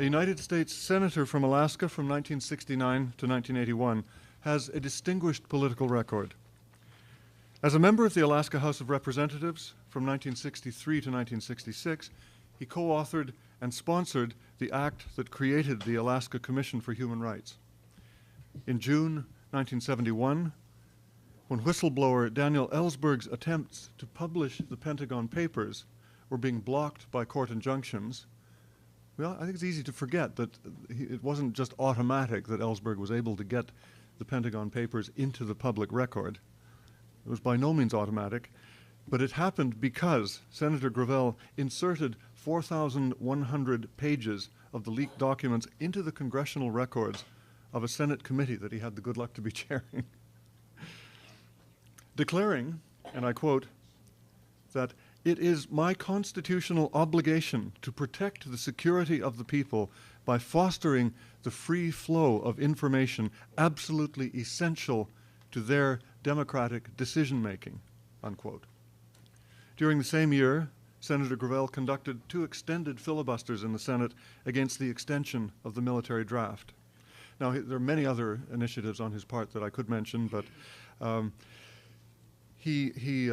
A United States Senator from Alaska from 1969 to 1981 has a distinguished political record. As a member of the Alaska House of Representatives from 1963 to 1966, he co-authored and sponsored the act that created the Alaska Commission for Human Rights. In June 1971, when whistleblower Daniel Ellsberg's attempts to publish the Pentagon Papers were being blocked by court injunctions, well, I think it's easy to forget that it wasn't just automatic that Ellsberg was able to get the Pentagon Papers into the public record. It was by no means automatic, but it happened because Senator Gravel inserted 4,100 pages of the leaked documents into the congressional records of a Senate committee that he had the good luck to be chairing, declaring, and I quote, that it is my constitutional obligation to protect the security of the people by fostering the free flow of information absolutely essential to their democratic decision-making, unquote. During the same year, Senator Gravel conducted 2 extended filibusters in the Senate against the extension of the military draft. Now, there are many other initiatives on his part that I could mention, but he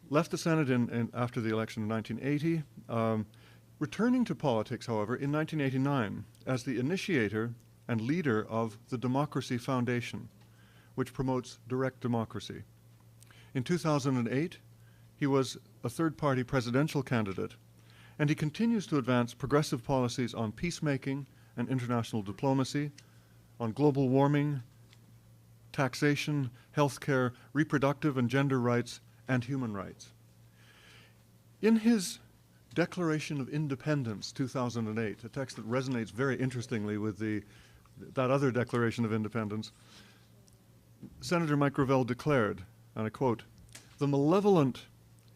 left the Senate after the election in 1980, returning to politics, however, in 1989 as the initiator and leader of the Democracy Foundation, which promotes direct democracy. In 2008, he was a third-party presidential candidate, and he continues to advance progressive policies on peacemaking and international diplomacy, on global warming, taxation, healthcare, reproductive and gender rights, and human rights. In his Declaration of Independence, 2008, a text that resonates very interestingly with that other Declaration of Independence, Senator Mike Gravel declared, and I quote, "The malevolent,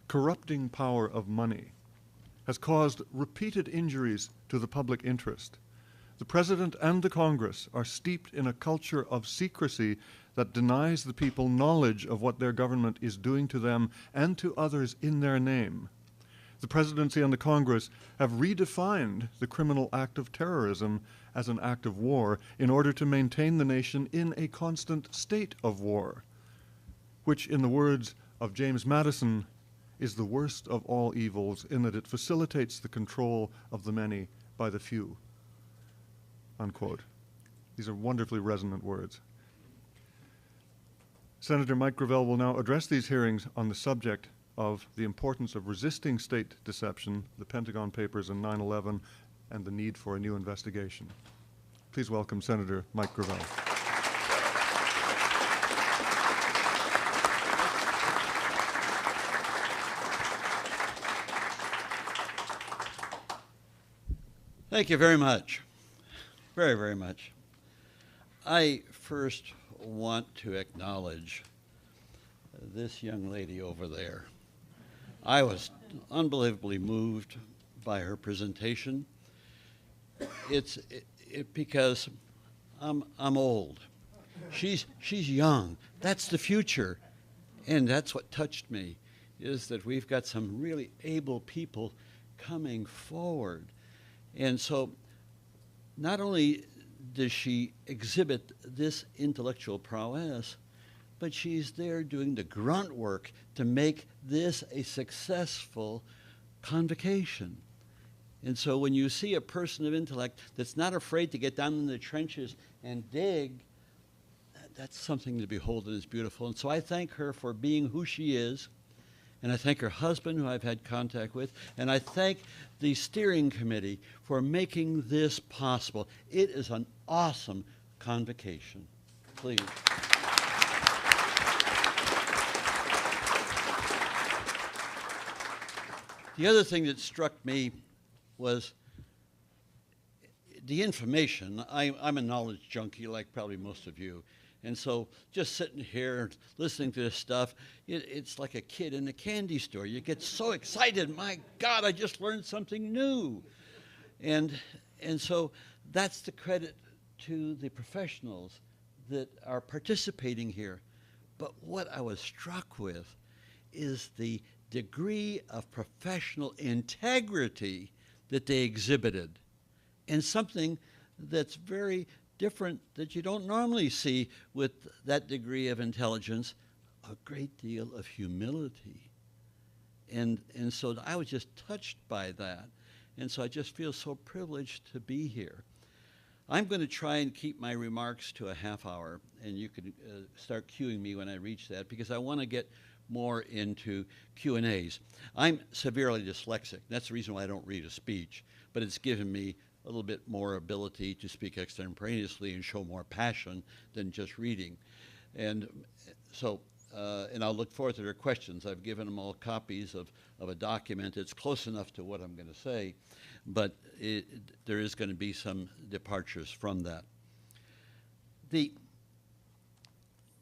corrupting power of money has caused repeated injuries to the public interest. The President and the Congress are steeped in a culture of secrecy that denies the people knowledge of what their government is doing to them and to others in their name. The Presidency and the Congress have redefined the criminal act of terrorism as an act of war in order to maintain the nation in a constant state of war, which, in the words of James Madison, is the worst of all evils in that it facilitates the control of the many by the few." Unquote. These are wonderfully resonant words. Senator Mike Gravel will now address these hearings on the subject of the importance of resisting state deception, the Pentagon Papers, and 9/11, and the need for a new investigation. Please welcome Senator Mike Gravel. Thank you very much. Very, very much. I first want to acknowledge this young lady over there. I was unbelievably moved by her presentation. It's because I'm old. She's young. That's the future. And that's what touched me, is that we've got some really able people coming forward. And so not only does she exhibit this intellectual prowess, but she's there doing the grunt work to make this a successful convocation. And so when you see a person of intellect that's not afraid to get down in the trenches and dig, that's something to behold and is beautiful. And so I thank her for being who she is, and I thank her husband, who I've had contact with, and I thank the steering committee for making this possible. It is an awesome convocation. Please. The other thing that struck me was the information. I'm a knowledge junkie, like probably most of you. And so just sitting here listening to this stuff, it's like a kid in a candy store. You get so excited. My God, I just learned something new. And so that's the credit to the professionals that are participating here. But what I was struck with is the degree of professional integrity that they exhibited. and something that's very different that you don't normally see with that degree of intelligence, a great deal of humility. And so I was just touched by that. And so I just feel so privileged to be here. I'm going to try and keep my remarks to a half hour, and you can start cueing me when I reach that, because I want to get more into Q&As. I'm severely dyslexic. That's the reason why I don't read a speech, but it's given me a little bit more ability to speak extemporaneously and show more passion than just reading. And so, and I'll look forward to their questions. I've given them all copies of a document. It's close enough to what I'm going to say, but there is going to be some departures from that.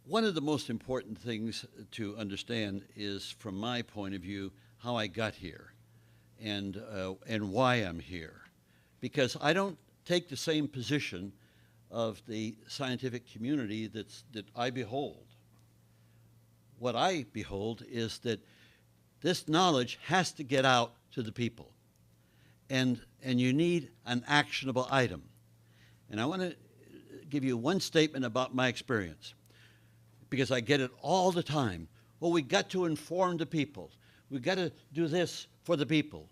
One of the most important things to understand is, from my point of view, how I got here and why I'm here. Because I don't take the same position of the scientific community that I behold. What I behold is that this knowledge has to get out to the people. And you need an actionable item. And I want to give you one statement about my experience, because I get it all the time. Well, we got to inform the people. We got to do this for the people.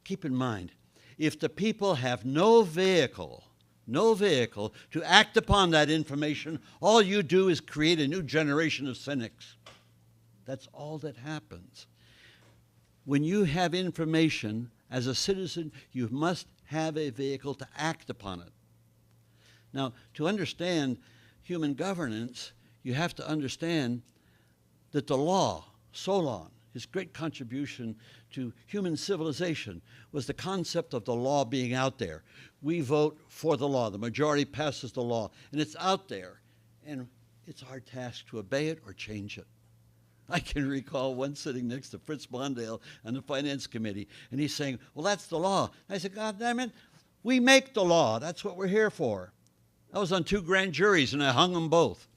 Keep in mind, if the people have no vehicle to act upon that information, all you do is create a new generation of cynics. That's all that happens. When you have information, as a citizen, you must have a vehicle to act upon it. Now, to understand human governance, you have to understand that the law, Solon, his great contribution to human civilization, was the concept of the law being out there. We vote for the law. The majority passes the law, and it's out there. And it's our task to obey it or change it. I can recall one sitting next to Fritz Mondale on the Finance Committee, and he's saying, well, that's the law. I said, God damn it, we make the law. That's what we're here for. I was on 2 grand juries, and I hung them both.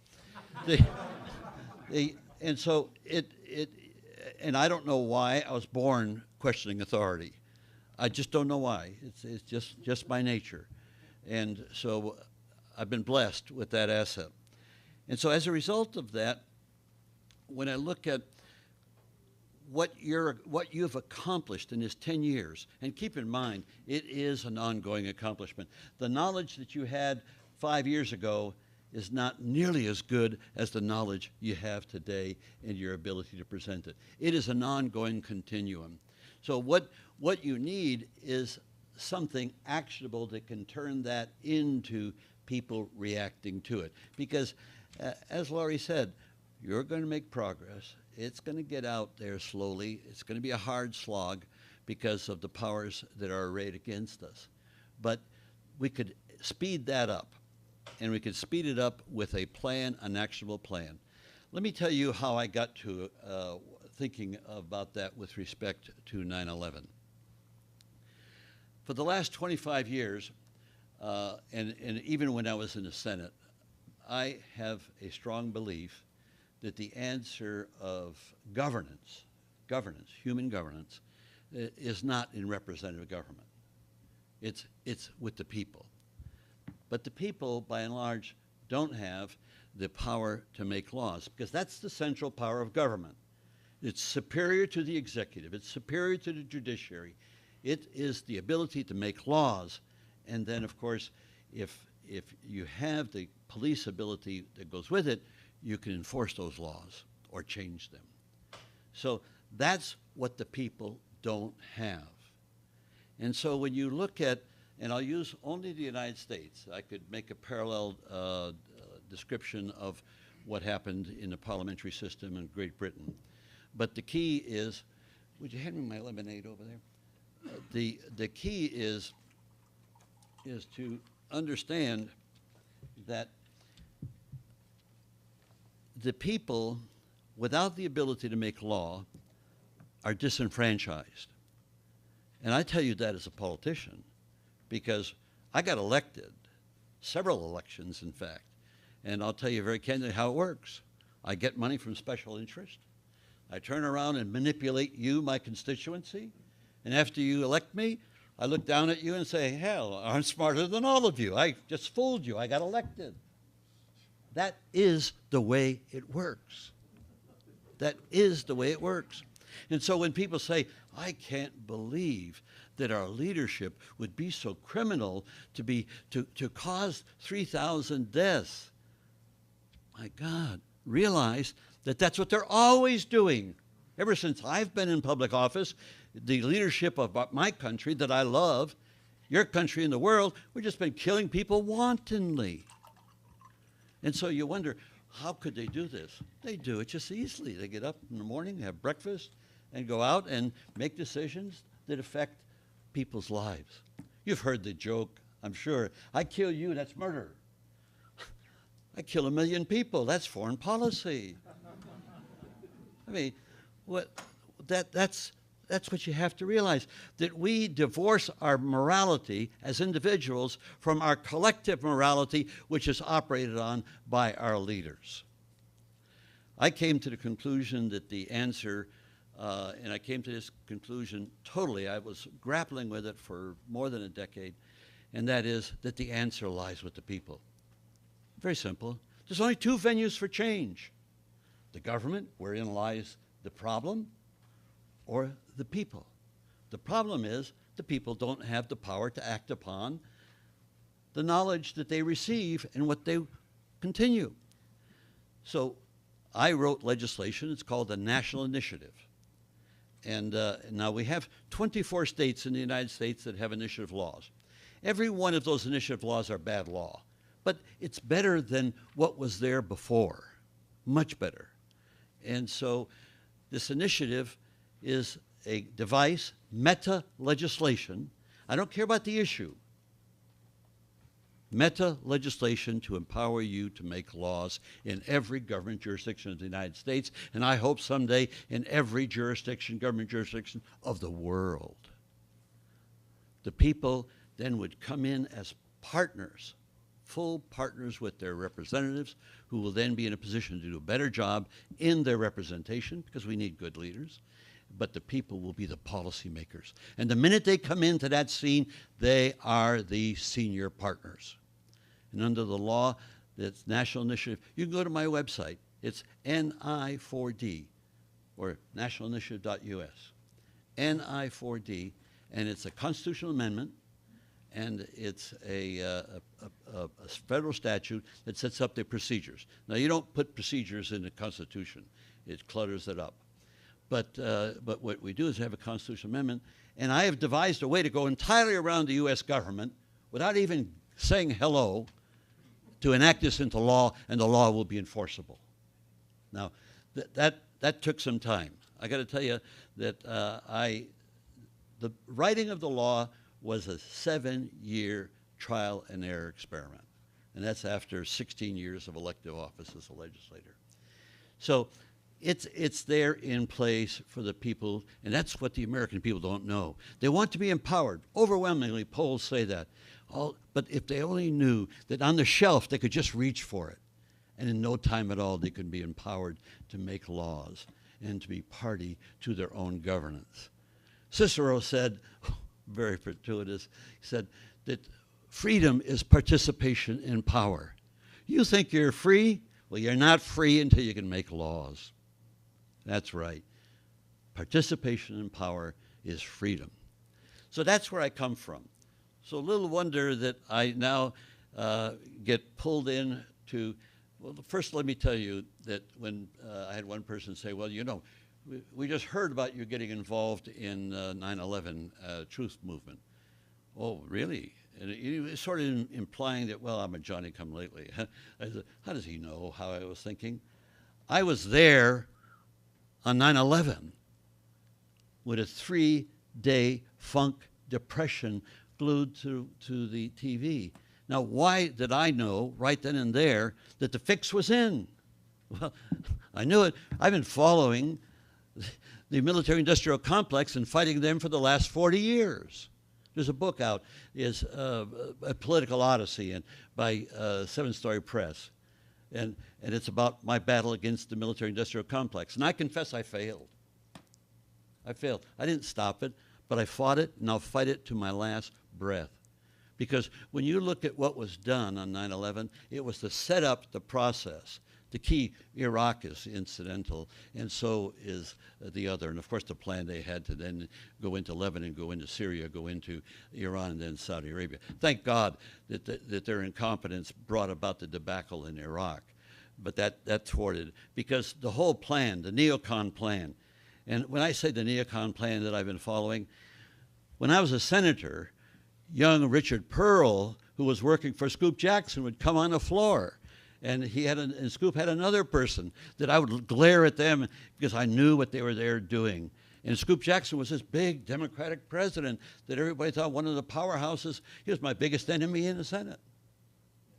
And so and I don't know why I was born questioning authority. I just don't know why. It's just my nature. And so I've been blessed with that asset. And so as a result of that, when I look at what you've accomplished in this 10 years, and keep in mind, it is an ongoing accomplishment. The knowledge that you had 5 years ago is not nearly as good as the knowledge you have today and your ability to present it. It is an ongoing continuum. So what you need is something actionable that can turn that into people reacting to it. Because, as Laurie said, you're going to make progress. It's going to get out there slowly. It's going to be a hard slog because of the powers that are arrayed against us. But we could speed that up, and we could speed it up with a plan, an actionable plan. Let me tell you how I got to thinking about that with respect to 9/11. For the last 25 years, and even when I was in the Senate, I have a strong belief that the answer of governance, human governance, is not in representative government. It's with the people. But the people, by and large, don't have the power to make laws, because that's the central power of government. It's superior to the executive. It's superior to the judiciary. It is the ability to make laws. And then, of course, if you have the police ability that goes with it, you can enforce those laws or change them. So that's what the people don't have. And so when you look at, and I'll use only the United States, I could make a parallel description of what happened in the parliamentary system in Great Britain. But the key is, would you hand me my lemonade over there? The key is to understand that the people, without the ability to make law, are disenfranchised. And I tell you that as a politician, because I got elected, several elections, in fact. And I'll tell you very candidly how it works. I get money from special interest. I turn around and manipulate you, my constituency. And after you elect me, I look down at you and say, hell, I'm smarter than all of you. I just fooled you. I got elected. That is the way it works. That is the way it works. And so when people say, I can't believe that our leadership would be so criminal to cause 3,000 deaths, my God, realize that that's what they're always doing. Ever since I've been in public office, the leadership of my country that I love, your country and the world, we've just been killing people wantonly. And so you wonder, how could they do this? They do it just easily. They get up in the morning, have breakfast, and go out and make decisions that affect people's lives. You've heard the joke, I'm sure. I kill you, that's murder. I kill 1 million people, that's foreign policy. I mean, that's what you have to realize, that we divorce our morality as individuals from our collective morality, which is operated on by our leaders. I came to the conclusion that the answer, and I came to this conclusion totally, I was grappling with it for more than a decade, and that is that the answer lies with the people. Very simple. There's only 2 venues for change: the government, wherein lies the problem, or the people. The problem is the people don't have the power to act upon the knowledge that they receive and what they continue. So I wrote legislation. It's called the National Initiative. And now we have 24 states in the United States that have initiative laws. Every one of those initiative laws are bad law, but it's better than what was there before, much better. And so this initiative is a device, meta legislation. I don't care about the issue. Meta legislation to empower you to make laws in every government jurisdiction of the United States, and I hope someday in every jurisdiction, government jurisdiction of the world. The people then would come in as partners, full partners with their representatives, who will then be in a position to do a better job in their representation, because we need good leaders, but the people will be the policymakers. And the minute they come into that scene, they are the senior partners. And under the law, that's National Initiative, you can go to my website. It's NI4D, or nationalinitiative.us. NI4D, and it's a constitutional amendment, and it's a federal statute that sets up the procedures. Now, you don't put procedures in the Constitution. It clutters it up. But what we do is have a constitutional amendment, and I have devised a way to go entirely around the U.S. government without even saying hello to enact this into law, and the law will be enforceable. Now, that took some time. I got to tell you that the writing of the law was a 7-year trial and error experiment, and that's after 16 years of elective office as a legislator. So it's there in place for the people, and that's what the American people don't know. They want to be empowered. Overwhelmingly, polls say that. But if they only knew that on the shelf they could just reach for it, and in no time at all they could be empowered to make laws and to be party to their own governance. Cicero said, very fortuitous, he said that freedom is participation in power. You think you're free? Well, you're not free until you can make laws. That's right. Participation in power is freedom. So that's where I come from. So little wonder that I now get pulled in to, well, first let me tell you that when I had one person say, well, you know, we just heard about you getting involved in 9/11 truth movement. Oh, really? And he was sort of implying that, well, I'm a Johnny-come-lately. I said, how does he know how I was thinking? I was there on 9/11 with a 3-day funk depression glued to the TV. Now, why did I know right then and there that the fix was in? Well, I knew it. I've been following the military-industrial complex and fighting them for the last 40 years. There's a book out, is A Political Odyssey, and by 7 Story Press. And it's about my battle against the military-industrial complex. And I confess I failed. I failed. I didn't stop it, but I fought it, and I'll fight it to my last breath. Because when you look at what was done on 9/11, it was to set up the process. The key, Iraq is incidental, and so is the other. And of course, the plan they had to then go into Lebanon, go into Syria, go into Iran, and then Saudi Arabia. Thank God that their incompetence brought about the debacle in Iraq. But that thwarted, because the whole plan, the neocon plan, and when I say the neocon plan that I've been following, when I was a senator, young Richard Pearl, who was working for Scoop Jackson, would come on the floor. And and Scoop had another person that I would glare at them because I knew what they were there doing. And Scoop Jackson was this big Democratic president that everybody thought one of the powerhouses. He was my biggest enemy in the Senate.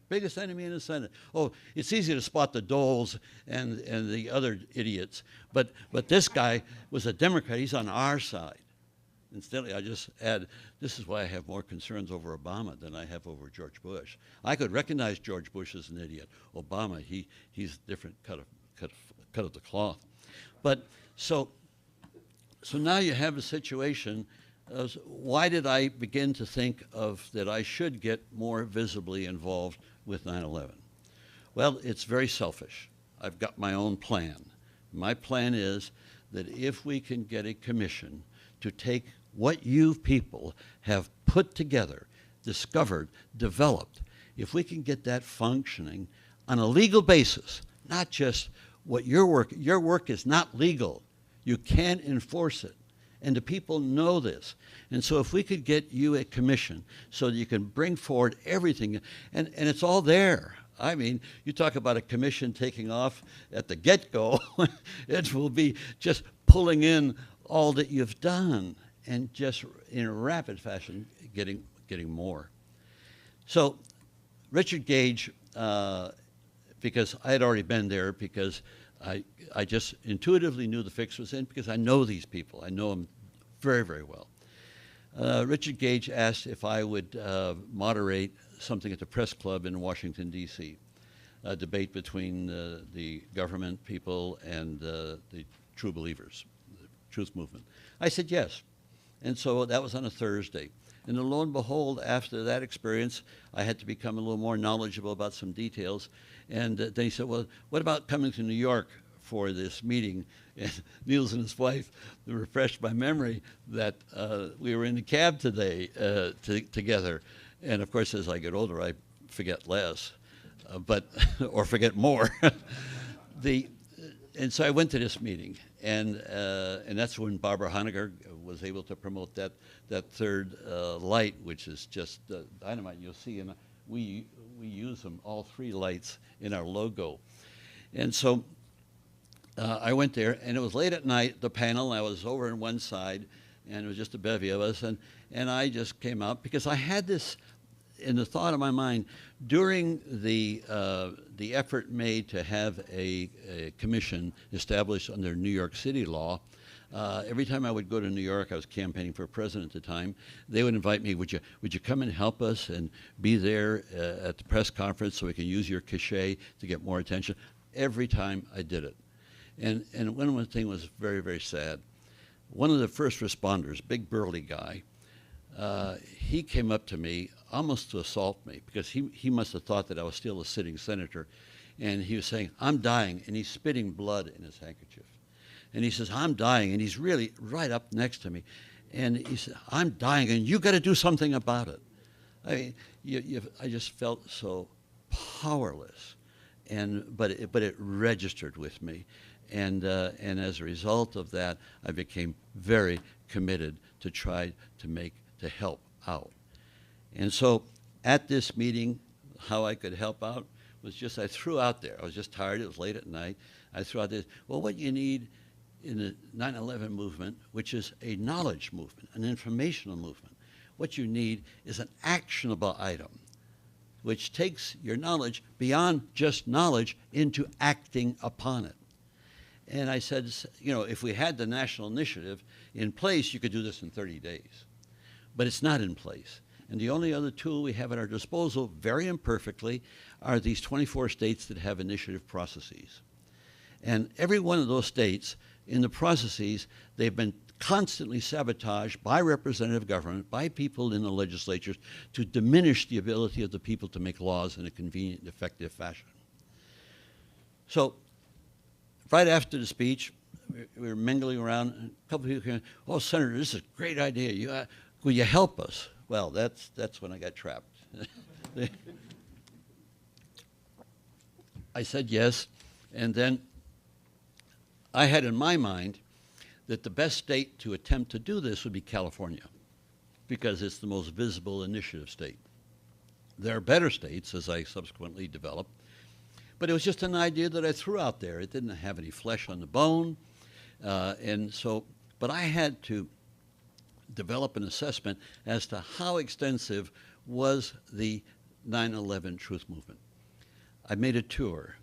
Biggest enemy in the Senate. Oh, it's easy to spot the doles and the other idiots. But this guy was a Democrat. He's on our side. Incidentally, I just add, this is why I have more concerns over Obama than I have over George Bush. I could recognize George Bush as an idiot. Obama, he's a different cut of the cloth. But so now you have a situation. Why did I begin to think of that I should get more visibly involved with 9/11? Well, it's very selfish. I've got my own plan. My plan is that if we can get a commission to take what you people have put together, discovered, developed, if we can get that functioning on a legal basis, not just what your work is not legal. You can't enforce it. And the people know this. And so if we could get you a commission so that you can bring forward everything, and it's all there. I mean, you talk about a commission taking off at the get-go, it will be just pulling in all that you've done and just in a rapid fashion getting more. So Richard Gage, because I had already been there, because I just intuitively knew the fix was in, because I know these people. I know them very, very well. Richard Gage asked if I would moderate something at the Press Club in Washington, D.C., a debate between the government people and the true believers, the truth movement. I said yes. And so that was on a Thursday. And then lo and behold, after that experience, I had to become a little more knowledgeable about some details. And then he said, well, what about coming to New York for this meeting? And Niels and his wife refreshed my memory that we were in the cab today together. And of course, as I get older, I forget less, or forget more. And so I went to this meeting, and that's when Barbara Honegger was able to promote that third light, which is just dynamite. You'll see, and we use them, all three lights, in our logo. And so I went there, and it was late at night, the panel. I was over on one side, and it was just a bevy of us, and I just came out because I had this in the thought of my mind during the effort made to have a commission established under New York City law. Every time I would go to New York, I was campaigning for president at the time, they would invite me, would you come and help us and be there at the press conference so we can use your cachet to get more attention? Every time I did it. And one thing was very, very sad. One of the first responders, big burly guy, he came up to me almost to assault me because he must have thought that I was still a sitting senator. And he was saying, I'm dying. And he's spitting blood in his handkerchief. And he says, I'm dying. And he's really right up next to me. And he said, I'm dying, and you got to do something about it. I mean, I just felt so powerless. But it registered with me. And as a result of that, I became very committed to try to help out. And so at this meeting, how I could help out was just, I threw out there. I was just tired. It was late at night. I threw out this, well, what you need in the 9/11 movement, which is a knowledge movement, an informational movement, what you need is an actionable item, which takes your knowledge beyond just knowledge into acting upon it. And I said, if we had the national initiative in place, you could do this in 30 days. But it's not in place. And the only other tool we have at our disposal, very imperfectly, are these 24 states that have initiative processes. And every one of those states, in the processes, they've been constantly sabotaged by representative government, by people in the legislatures, to diminish the ability of the people to make laws in a convenient and effective fashion. So right after the speech, we were mingling around, and a couple of people came, "Oh, Senator, this is a great idea. Will you help us?" Well, that's when I got trapped. I said yes, and then I had in my mind that the best state to attempt to do this would be California, because it's the most visible initiative state. There are better states, as I subsequently developed, but it was just an idea that I threw out there. It didn't have any flesh on the bone, but I had to develop an assessment as to how extensive was the 9/11 truth movement. I made a tour.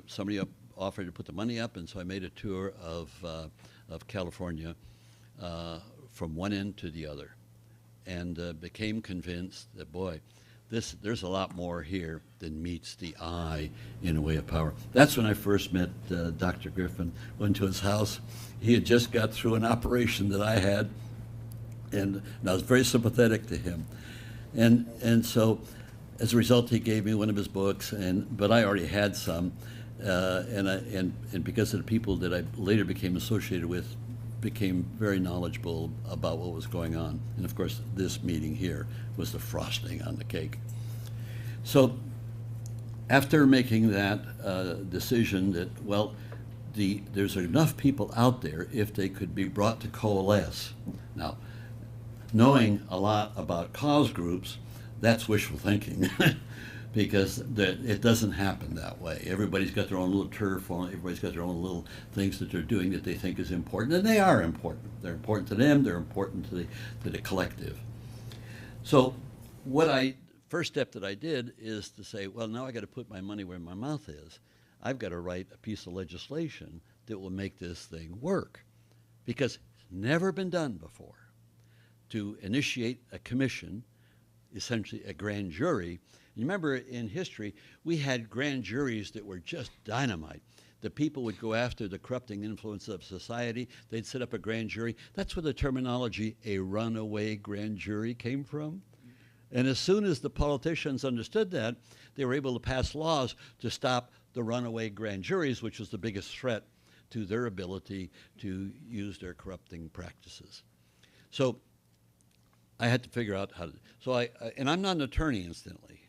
Somebody offered to put the money up, and so I made a tour of California from one end to the other, and became convinced that, boy, there's a lot more here than meets the eye in a way of power. That's when I first met Dr. Griffin. Went to his house. He had just got through an operation that I had, and I was very sympathetic to him. And so as a result, he gave me one of his books, but I already had some, and because of the people that I later became associated with, became very knowledgeable about what was going on. And of course, this meeting here was the frosting on the cake. So after making that decision that, well, there's enough people out there if they could be brought to coalesce. Now, knowing a lot about cause groups, that's wishful thinking. Because it doesn't happen that way. Everybody's got their own little turf, everybody's got their own little things that they're doing that they think is important, and they are important. They're important to them, they're important to the collective. So first step that I did is to say, well, now I got to put my money where my mouth is. I've got to write a piece of legislation that will make this thing work. Because it's never been done before to initiate a commission, essentially a grand jury. You remember in history, we had grand juries that were just dynamite. The people would go after the corrupting influence of society. They'd set up a grand jury. That's where the terminology, a runaway grand jury, came from. And as soon as the politicians understood that, they were able to pass laws to stop the runaway grand juries, which was the biggest threat to their ability to use their corrupting practices. So I had to figure out how to, and I'm not an attorney, incidentally.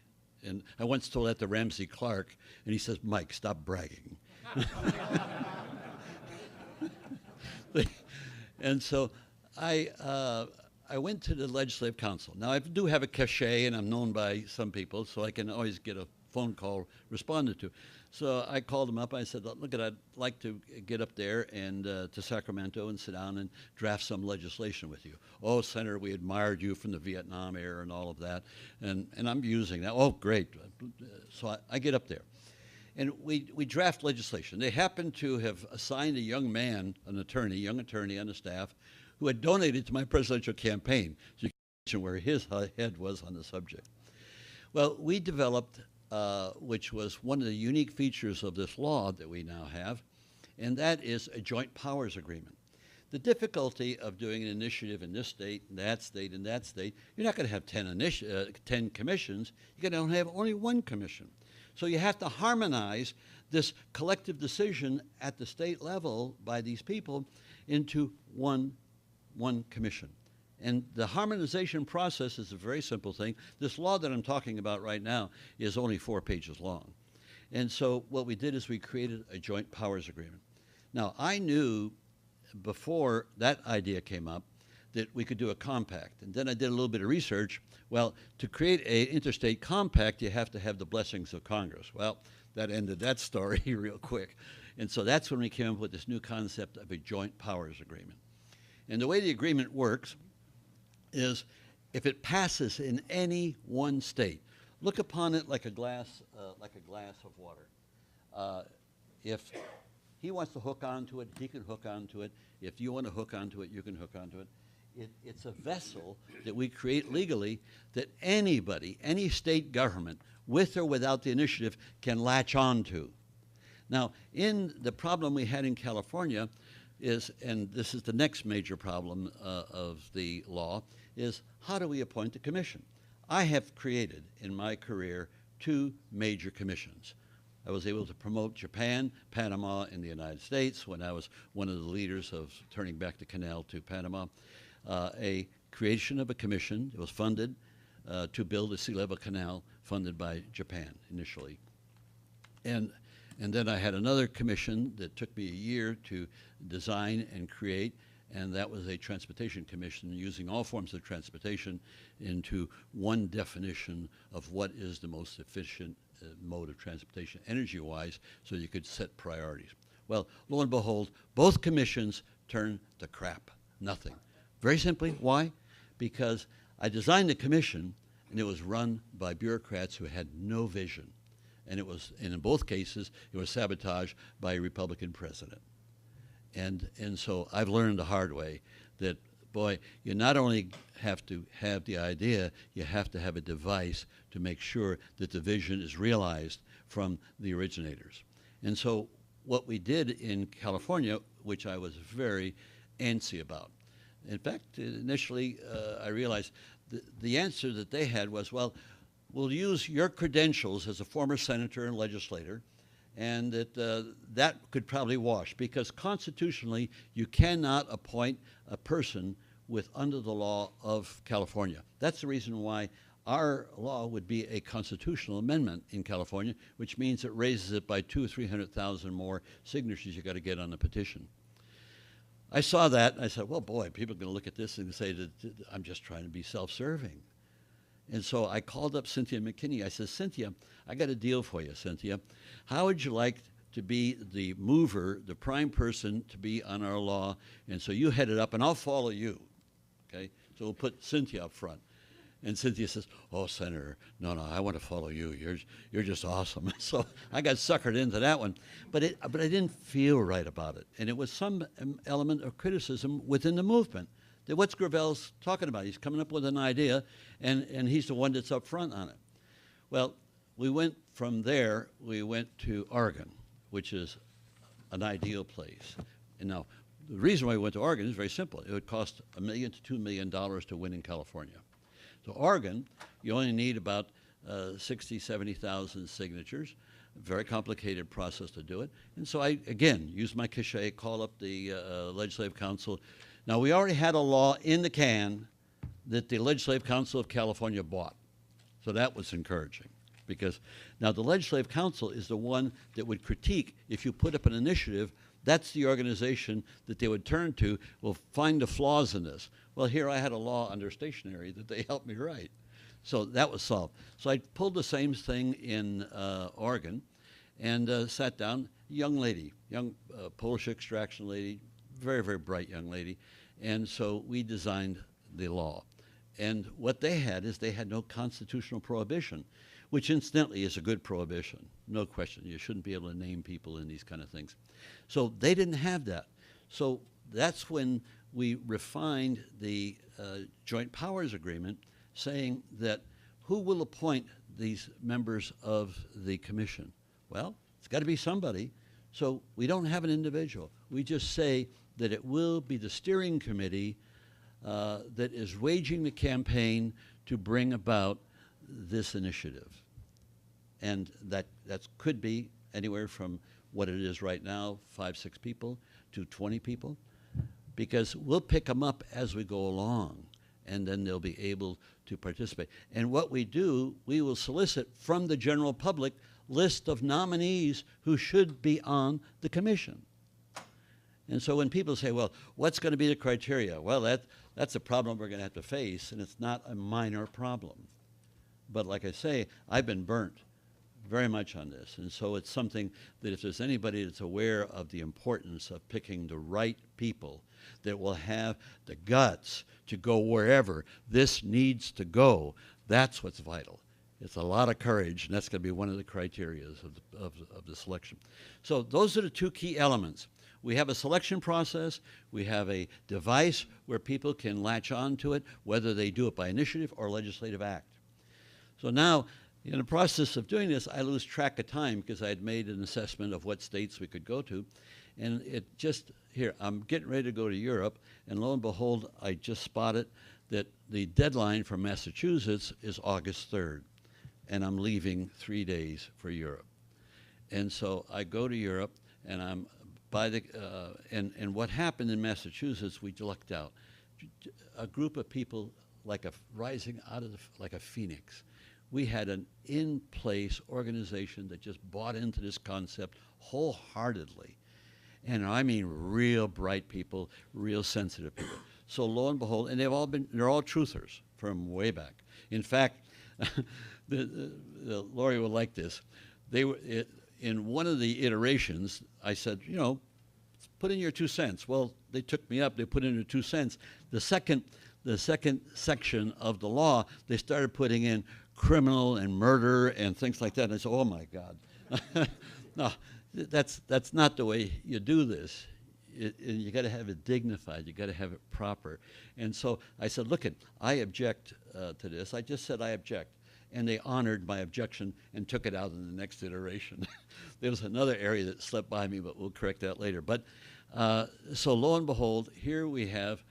And I once told that to Ramsey Clark, and he says, "Mike, stop bragging." And so I went to the Legislative Council. Now, I do have a cachet, and I'm known by some people, so I can always get a phone call responded to. So I called him up. I said, "Look, I'd like to get up there and to Sacramento and sit down and draft some legislation with you." "Oh, Senator, we admired you from the Vietnam era and all of that." And I'm using that. "Oh, great." So I get up there. And we draft legislation. They happen to have assigned a young man, young attorney on the staff, who had donated to my presidential campaign. So you can imagine where his head was on the subject. Well, we developed which was one of the unique features of this law that we now have, and that is a joint powers agreement. The difficulty of doing an initiative in this state, and that state, and that state, you're not going to have 10 commissions. You're going to have only one commission. So you have to harmonize this collective decision at the state level by these people into one commission. And the harmonization process is a very simple thing. This law that I'm talking about right now is only 4 pages long. And so what we did is we created a joint powers agreement. Now, I knew before that idea came up that we could do a compact. And then I did a little bit of research. Well, to create an interstate compact, you have to have the blessings of Congress. Well, that ended that story real quick. And so that's when we came up with this new concept of a joint powers agreement. And the way the agreement works is if it passes in any one state, look upon it like a glass of water. If he wants to hook onto it, he can hook onto it. If you want to hook onto it, you can hook onto it. It's a vessel that we create legally that anybody, any state government, with or without the initiative, can latch on to. Now, in the problem we had in California, is, and this is the next major problem of the law, is how do we appoint the commission? I have created in my career 2 major commissions. I was able to promote Japan, Panama, and the United States when I was one of the leaders of turning back the canal to Panama. A creation of a commission. It was funded to build a sea level canal, funded by Japan initially. And then I had another commission that took me a year to design and create, and that was a transportation commission using all forms of transportation into one definition of what is the most efficient mode of transportation energy-wise, so you could set priorities. Well, lo and behold, both commissions turned to crap, nothing. Very simply, why? Because I designed the commission, and it was run by bureaucrats who had no vision. And in both cases, it was sabotaged by a Republican president. And so I've learned the hard way that, boy, you not only have to have the idea, you have to have a device to make sure that the vision is realized from the originators. And so what we did in California, which I was very antsy about. In fact, initially I realized the answer that they had was, well, we'll use your credentials as a former senator and legislator, and that could probably wash, because constitutionally you cannot appoint a person under the law of California. That's the reason why our law would be a constitutional amendment in California, which means it raises it by 200,000 or 300,000 more signatures you got to get on the petition. I saw that, and I said, well, boy, people are going to look at this and say that I'm just trying to be self-serving. And so I called up Cynthia McKinney. I said, Cynthia, I got a deal for you, Cynthia. How would you like to be the mover, the prime person to be on our law? And so you head it up, and I'll follow you. Okay? So we'll put Cynthia up front. And Cynthia says, oh, Senator, no, I want to follow you. You're just awesome. So I got suckered into that one. But I didn't feel right about it. And it was some element of criticism within the movement. That what's Gravel's talking about? He's coming up with an idea, and he's the one that's up front on it. Well, we went from there, we went to Oregon, which is an ideal place. And now, the reason why we went to Oregon is very simple. It would cost $1 million to $2 million to win in California. So Oregon, you only need about 60,000, 70,000 signatures. Very complicated process to do it. And so I, again, used my cachet, call up the Legislative Council. Now, we already had a law in the can that the Legislative Council of California bought. So that was encouraging, because now the Legislative Council is the one that would critique if you put up an initiative. That's the organization that they would turn to, will find the flaws in this. Well, here I had a law under stationery that they helped me write. So that was solved. So I pulled the same thing in Oregon and sat down, young lady, young Polish extraction lady, very, very bright young lady. And so we designed the law. And what they had is they had no constitutional prohibition, which incidentally is a good prohibition, no question. You shouldn't be able to name people in these kind of things. So they didn't have that. So that's when we refined the Joint Powers Agreement, saying that who will appoint these members of the commission? Well, it's got to be somebody. So we don't have an individual. We just say that it will be the steering committee that is waging the campaign to bring about this initiative. And that could be anywhere from what it is right now, 5, 6 people, to 20 people, because we'll pick them up as we go along, and then they'll be able to participate. And what we do, we will solicit from the general public list of nominees who should be on the commission. And so when people say, well, what's going to be the criteria? Well, that's a problem we're going to have to face, and it's not a minor problem. But like I say, I've been burnt very much on this. And so it's something that if there's anybody that's aware of the importance of picking the right people that will have the guts to go wherever this needs to go, that's what's vital. It's a lot of courage, and that's going to be one of the criteria of the selection. So those are the 2 key elements. We have a selection process. We have a device where people can latch on to it, whether they do it by initiative or legislative act. So now, in the process of doing this, I lose track of time because I had made an assessment of what states we could go to. And it just, here, I'm getting ready to go to Europe, and lo and behold, I just spotted that the deadline for Massachusetts is August 3rd, and I'm leaving 3 days for Europe. And so I go to Europe, and I'm by the, and what happened in Massachusetts, we lucked out. A group of people like rising out of like a phoenix. We had an in-place organization that just bought into this concept wholeheartedly. And I mean real bright people, real sensitive people. So lo and behold, and they're all truthers from way back. In fact, Laurie will like this. They were, in one of the iterations, I said, you know, put in your 2 cents. Well, they took me up, they put in their 2 cents. The second section of the law, they started putting in criminal and murder and things like that. And I said, oh my God. No, that's not the way you do this. You got to have it dignified. You got to have it proper. And so I said, look, I object to this. I just said I object. And they honored my objection and took it out in the next iteration. There was another area that slipped by me, but we'll correct that later. But so lo and behold, here we have,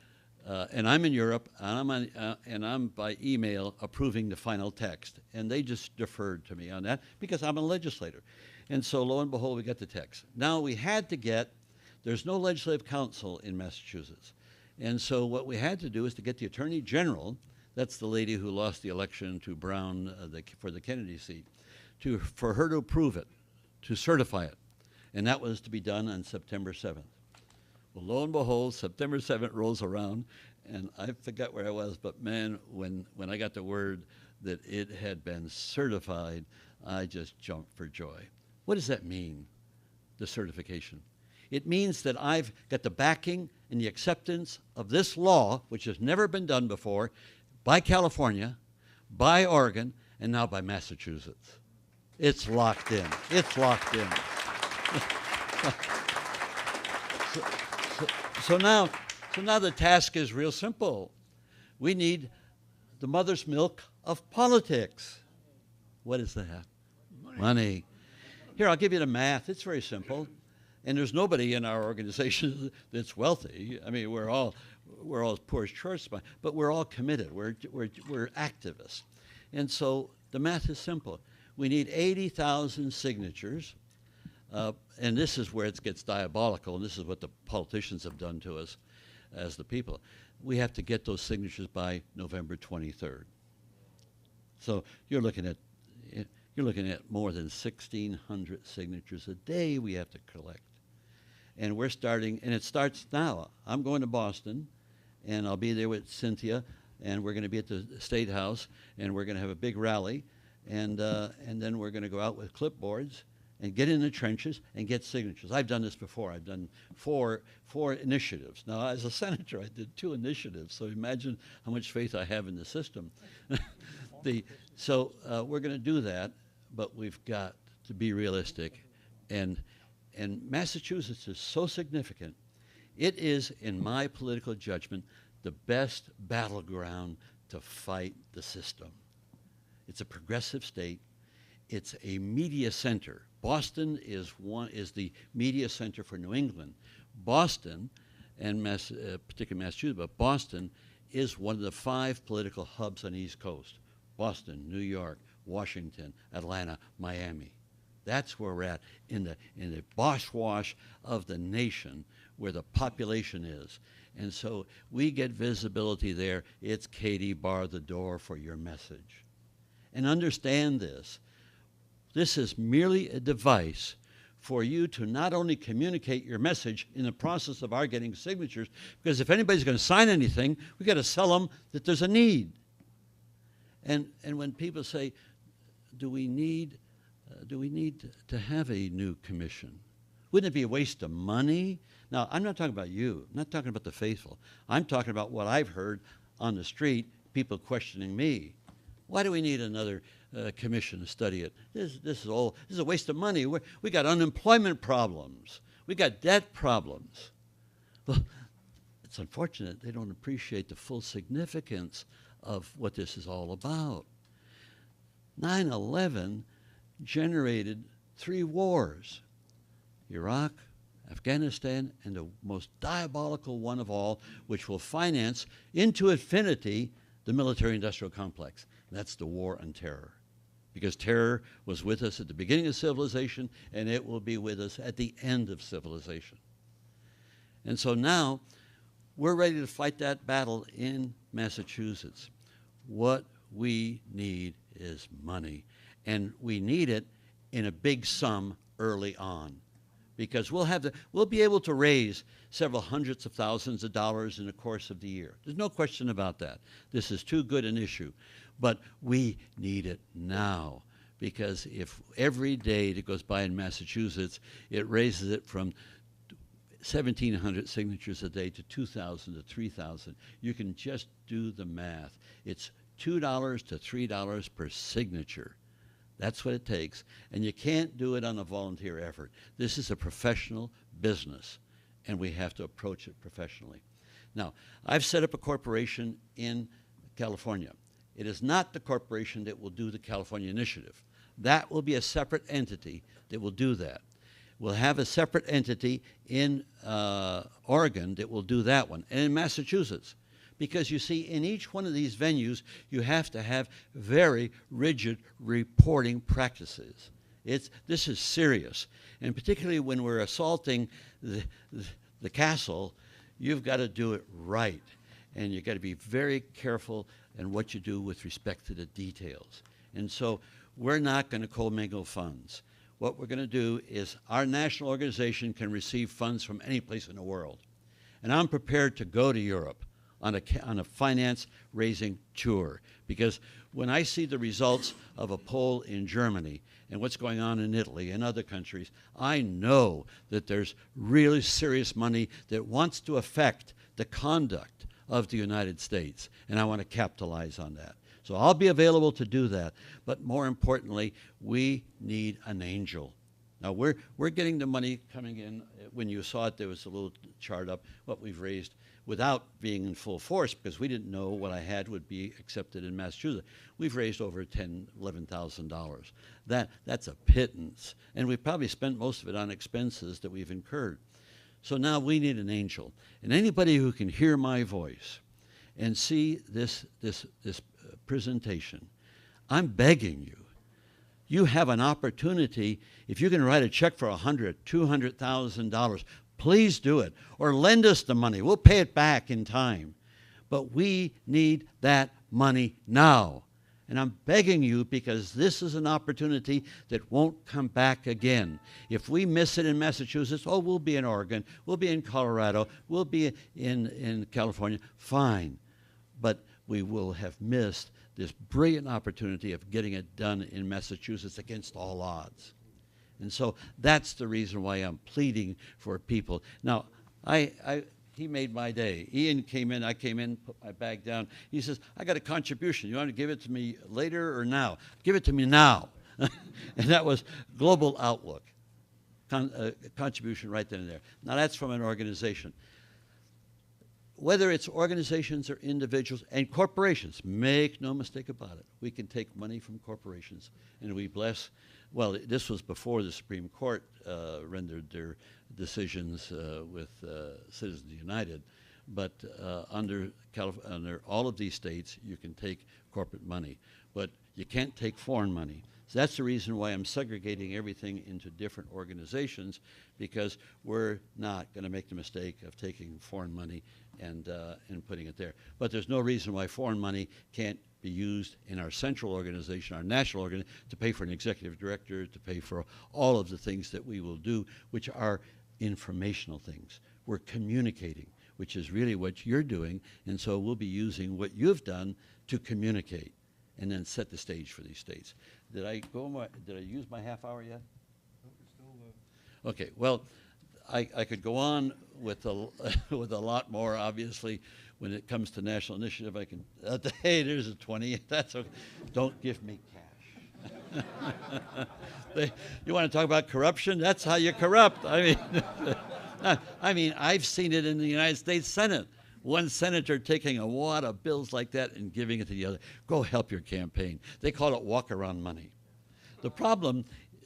and I'm in Europe, and I'm by email approving the final text. And they just deferred to me on that because I'm a legislator. And so lo and behold, we got the text. Now we had to get, there's no legislative council in Massachusetts. And so what we had to do is to get the Attorney General, that's the lady who lost the election to Brown for the Kennedy seat, for her to approve it, to certify it. And that was to be done on September 7th. Well, lo and behold, September 7th rolls around, and I forgot where I was, but man, when I got the word that it had been certified, I just jumped for joy. What does that mean, the certification? It means that I've got the backing and the acceptance of this law, which has never been done before, by California, by Oregon, and now by Massachusetts. It's locked in. It's locked in. So now the task is real simple. We need the mother's milk of politics. What is that? Money. Here, I'll give you the math. It's very simple. And there's nobody in our organization that's wealthy. I mean, we're all as poor as church, but we're all committed. We're activists. And so the math is simple. We need 80,000 signatures. And this is where it gets diabolical, and this is what the politicians have done to us as the people. We have to get those signatures by November 23rd. So you're looking at more than 1,600 signatures a day we have to collect. And we're starting, and it starts now. I'm going to Boston, and I'll be there with Cynthia, and we're going to be at the State House, and we're going to have a big rally, and then we're going to go out with clipboards and get in the trenches and get signatures. I've done this before. I've done four initiatives. Now, as a senator, I did 2 initiatives, so imagine how much faith I have in the system. So we're going to do that, but we've got to be realistic. And Massachusetts is so significant. It is, in my political judgment, the best battleground to fight the system. It's a progressive state. It's a media center. Boston is the media center for New England. Boston, and particularly Massachusetts, but Boston is one of the 5 political hubs on the East Coast. Boston, New York, Washington, Atlanta, Miami. That's where we're at, in the bosh-wash of the nation, where the population is. And so we get visibility there. It's Katie, bar the door for your message. And understand this. This is merely a device for you to not only communicate your message in the process of our getting signatures, because if anybody's going to sign anything, we've got to sell them that there's a need. And when people say, do we need to have a new commission? Wouldn't it be a waste of money? Now, I'm not talking about you. I'm not talking about the faithful. I'm talking about what I've heard on the street, people questioning me. Why do we need another commission to study it? This is a waste of money. We got unemployment problems. We got debt problems. Well, it's unfortunate they don't appreciate the full significance of what this is all about. 9/11 generated 3 wars: Iraq, Afghanistan, and the most diabolical one of all, which will finance into infinity the military-industrial complex. That's the war on terror. Because terror was with us at the beginning of civilization, and it will be with us at the end of civilization. And so now, we're ready to fight that battle in Massachusetts. What we need is money, and we need it in a big sum early on, because we'll be able to raise several hundreds of thousands of dollars in the course of the year. There's no question about that. This is too good an issue, but we need it now, because if every day that goes by in Massachusetts, it raises it from 1,700 signatures a day to 2,000 to 3,000. You can just do the math. It's $2 to $3 per signature. That's what it takes. And you can't do it on a volunteer effort. This is a professional business, and we have to approach it professionally. Now, I've set up a corporation in California. It is not the corporation that will do the California initiative. That will be a separate entity that will do that. We'll have a separate entity in Oregon that will do that one, and in Massachusetts. Because you see, in each one of these venues, you have to have very rigid reporting practices. This is serious. And particularly when we're assaulting the castle, you've got to do it right. And you've got to be very careful in what you do with respect to the details. And so we're not going to commingle funds. What we're going to do is our national organization can receive funds from any place in the world. And I'm prepared to go to Europe on a finance-raising tour, because when I see the results of a poll in Germany and what's going on in Italy and other countries, I know that there's really serious money that wants to affect the conduct of the United States, and I want to capitalize on that. So I'll be available to do that, but more importantly, we need an angel. Now, we're getting the money coming in. When you saw it, there was a little chart up, what we've raised, without being in full force, because we didn't know what I had would be accepted in Massachusetts. We've raised over $10,000, $11,000. That's a pittance, and we've probably spent most of it on expenses that we've incurred. So now we need an angel, and anybody who can hear my voice and see this presentation, I'm begging you. You have an opportunity. If you can write a check for $100,000, $200,000, please do it, or lend us the money. We'll pay it back in time. But we need that money now. And I'm begging you, because this is an opportunity that won't come back again. If we miss it in Massachusetts, we'll be in Oregon, we'll be in Colorado, we'll be in California, fine. But we will have missed this brilliant opportunity of getting it done in Massachusetts against all odds. And so that's the reason why I'm pleading for people. Now, he made my day. Ian came in, I came in, put my bag down. He says, I got a contribution. You want to give it to me later or now? Give it to me now. And that was Global Outlook, contribution right then and there. Now, that's from an organization. Whether it's organizations or individuals and corporations, make no mistake about it. We can take money from corporations, and we bless. Well, this was before the Supreme Court rendered their decisions with Citizens United, but under all of these states, you can take corporate money, but you can't take foreign money. So that's the reason why I'm segregating everything into different organizations, because we're not going to make the mistake of taking foreign money and putting it there. But there's no reason why foreign money can't be used in our central organization, our national organization, to pay for an executive director, to pay for all of the things that we will do, which are informational things. We're communicating, which is really what you're doing, and so we'll be using what you've done to communicate and then set the stage for these states. Did I use my half hour yet? Okay, well, I could go on with a with a lot more. Obviously, when it comes to national initiative, I can. Hey, there's a 20. That's okay. Don't give me cash. You want to talk about corruption? That's how you corrupt. I mean, I've seen it in the United States Senate. One senator taking a wad of bills like that and giving it to the other. Go help your campaign. They call it walk-around money. The problem,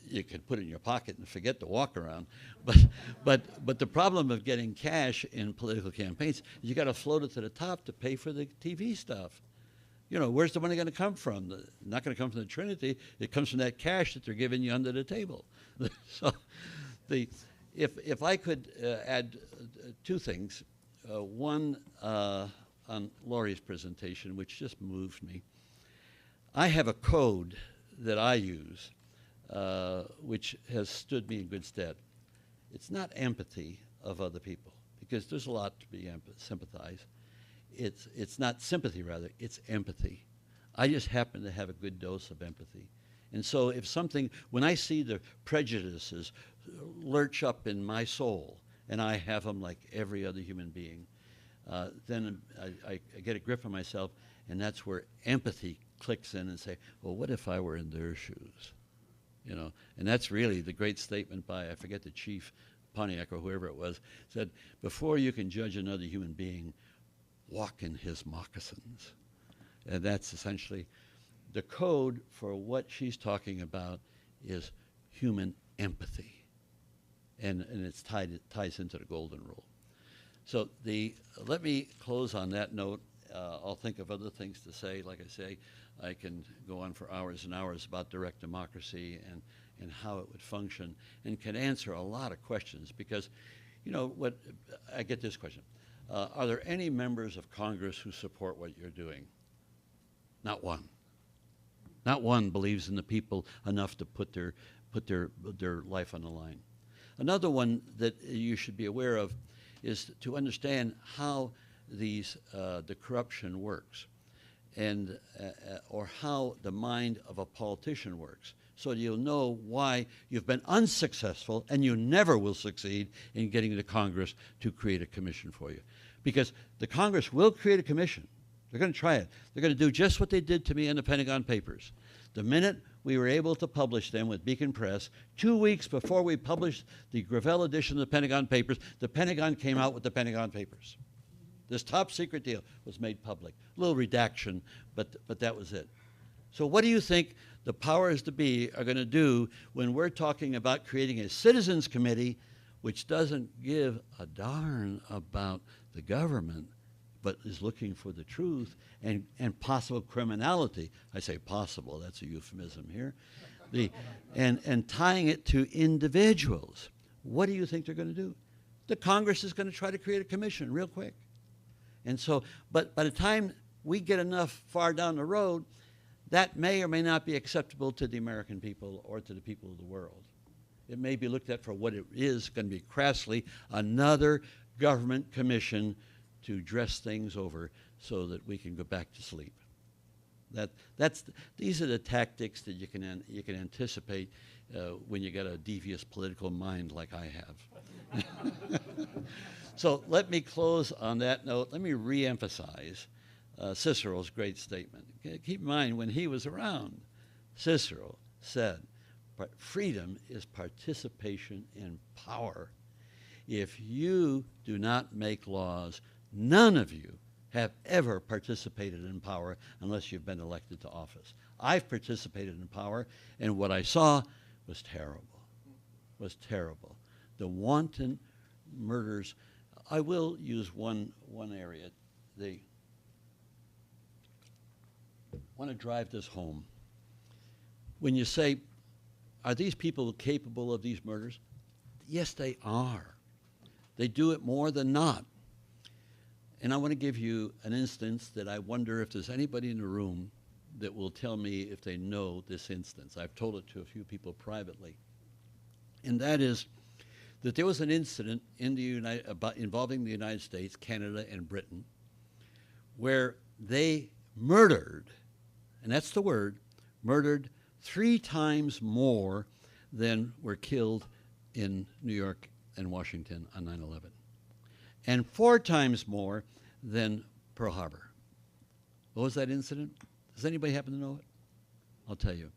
you could put it in your pocket and forget to walk around. But the problem of getting cash in political campaigns, you got to float it to the top to pay for the TV stuff. You know, where's the money going to come from? Not going to come from the Trinity. It comes from that cash that they're giving you under the table. So, if I could add two things, one on Laurie's presentation, which just moved me. I have a code that I use, which has stood me in good stead. It's not empathy of other people, because there's a lot to be sympathize. It's not sympathy, rather, it's empathy. I just happen to have a good dose of empathy. And so if something, when I see the prejudices lurch up in my soul, and I have them like every other human being, then I get a grip on myself, and that's where empathy clicks in and say, well, what if I were in their shoes? You know, and that's really the great statement by, I forget the chief, Pontiac or whoever it was, said, before you can judge another human being, walk in his moccasins. And that's essentially the code for what she's talking about is human empathy. And it ties into the golden rule. So let me close on that note. I'll think of other things to say. Like I say, I can go on for hours and hours about direct democracy and how it would function, and can answer a lot of questions, because, you know, what I get this question. Are there any members of Congress who support what you're doing? Not one. Not one believes in the people enough to put their life on the line. Another one that you should be aware of is to understand how the corruption works, and or how the mind of a politician works, so you'll know why you've been unsuccessful and you never will succeed in getting the Congress to create a commission for you. Because the Congress will create a commission. They're going to try it. They're going to do just what they did to me in the Pentagon Papers. The minute we were able to publish them with Beacon Press, 2 weeks before we published the Gravel edition of the Pentagon Papers, the Pentagon came out with the Pentagon Papers. This top secret deal was made public. A little redaction, but that was it. So what do you think the powers to be are going to do when we're talking about creating a citizens committee which doesn't give a darn about the government, but is looking for the truth and possible criminality? I say possible, that's a euphemism here. And tying it to individuals. What do you think they're going to do? The Congress is going to try to create a commission real quick. And so, but by the time we get enough far down the road, that may or may not be acceptable to the American people or to the people of the world. It may be looked at for what it is, going to be crassly another government commission to dress things over so that we can go back to sleep. These are the tactics that you can anticipate when you got a devious political mind like I have. So let me close on that note. Let me reemphasize Cicero's great statement. Keep in mind, when he was around, Cicero said, freedom is participation in power. If you do not make laws, none of you have ever participated in power unless you've been elected to office. I've participated in power, and what I saw was terrible, The wanton murders. I will use one area. They want to drive this home. When you say, are these people capable of these murders? Yes, they are. They do it more than not. And I want to give you an instance that I wonder if there's anybody in the room that will tell me if they know this instance. I've told it to a few people privately. And that is that there was an incident involving the United States, Canada, and Britain, where they murdered, and that's the word, murdered 3 times more than were killed in New York and Washington on 9/11. And 4 times more than Pearl Harbor. What was that incident? Does anybody happen to know it? I'll tell you.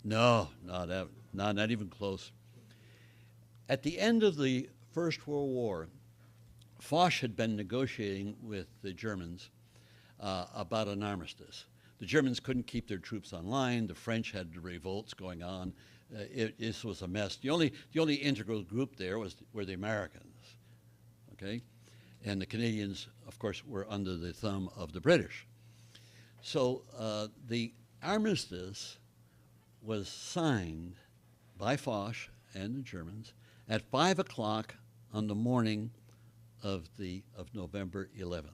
No, not even close. At the end of the First World War, Foch had been negotiating with the Germans about an armistice. The Germans couldn't keep their troops online. The French had revolts going on. This was a mess. The only integral group there were the Americans, okay? And the Canadians, of course, were under the thumb of the British. So the armistice was signed by Foch and the Germans at 5 o'clock on the morning of November 11th.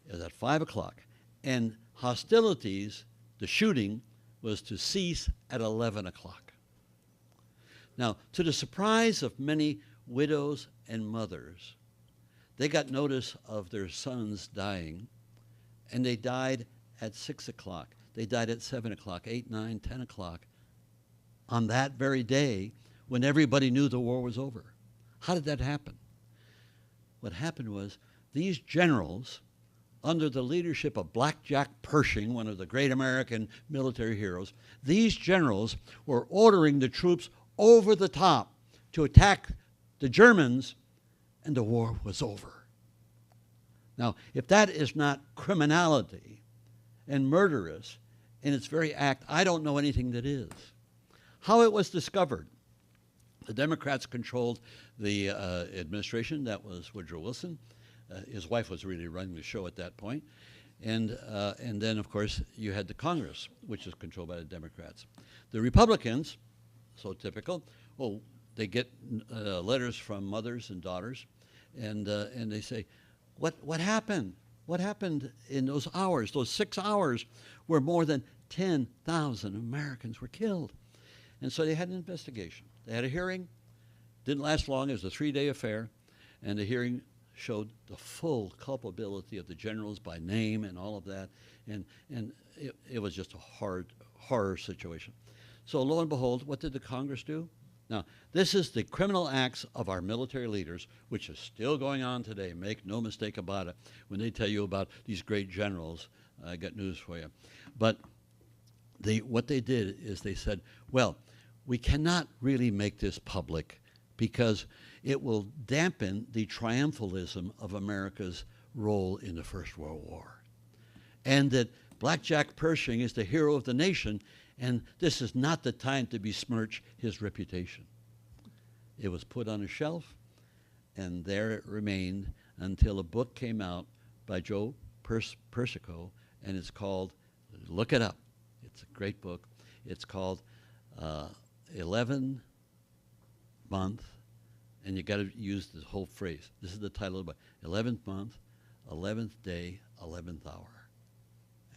It was at 5 o'clock. And hostilities, the shooting, was to cease at 11 o'clock. Now, to the surprise of many widows and mothers, they got notice of their sons dying, and they died at 6 o'clock. They died at 7 o'clock, 8, 9, 10 o'clock on that very day when everybody knew the war was over. How did that happen? What happened was these generals, under the leadership of Black Jack Pershing, one of the great American military heroes, these generals were ordering the troops over the top to attack the Germans, and the war was over. Now, if that is not criminality and murderous in its very act, I don't know anything that is. How it was discovered. The Democrats controlled the administration. That was Woodrow Wilson. His wife was really running the show at that point. And then, of course, you had the Congress, which is controlled by the Democrats. The Republicans, so typical, well, they get letters from mothers and daughters, and they say, what happened? What happened in those hours, those 6 hours where more than 10,000 Americans were killed? And so they had an investigation. They had a hearing. Didn't last long. It was a 3-day affair. And the hearing showed the full culpability of the generals by name and all of that. And it was just a horror situation. So lo and behold, what did the Congress do? Now, this is the criminal acts of our military leaders, which is still going on today. Make no mistake about it. When they tell you about these great generals, I got news for you. But what they did is they said, well, we cannot really make this public because it will dampen the triumphalism of America's role in the First World War. And that Black Jack Pershing is the hero of the nation, and this is not the time to besmirch his reputation. It was put on a shelf, and there it remained until a book came out by Joe Persico, and it's called, look it up, it's a great book. It's called 11 Month, and you got to use the whole phrase. This is the title of the book, 11th month, 11th day, 11th hour.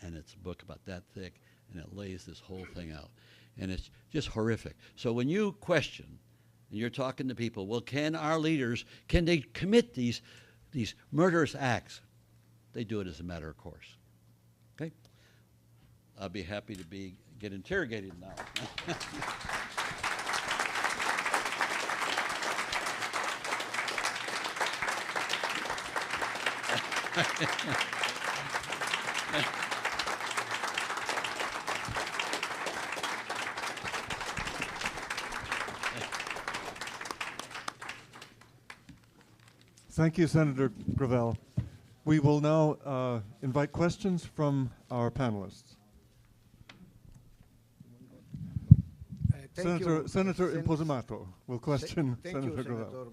And it's a book about that thick, and it lays this whole thing out. And it's just horrific. So when you question, and you're talking to people, well, can our leaders, can they commit these murderous acts? They do it as a matter of course. Okay? I'll be happy to get interrogated now. Thank you, Senator Gravel. We will now invite questions from our panelists. Senator Imposimato will question Senator Gravel. Senator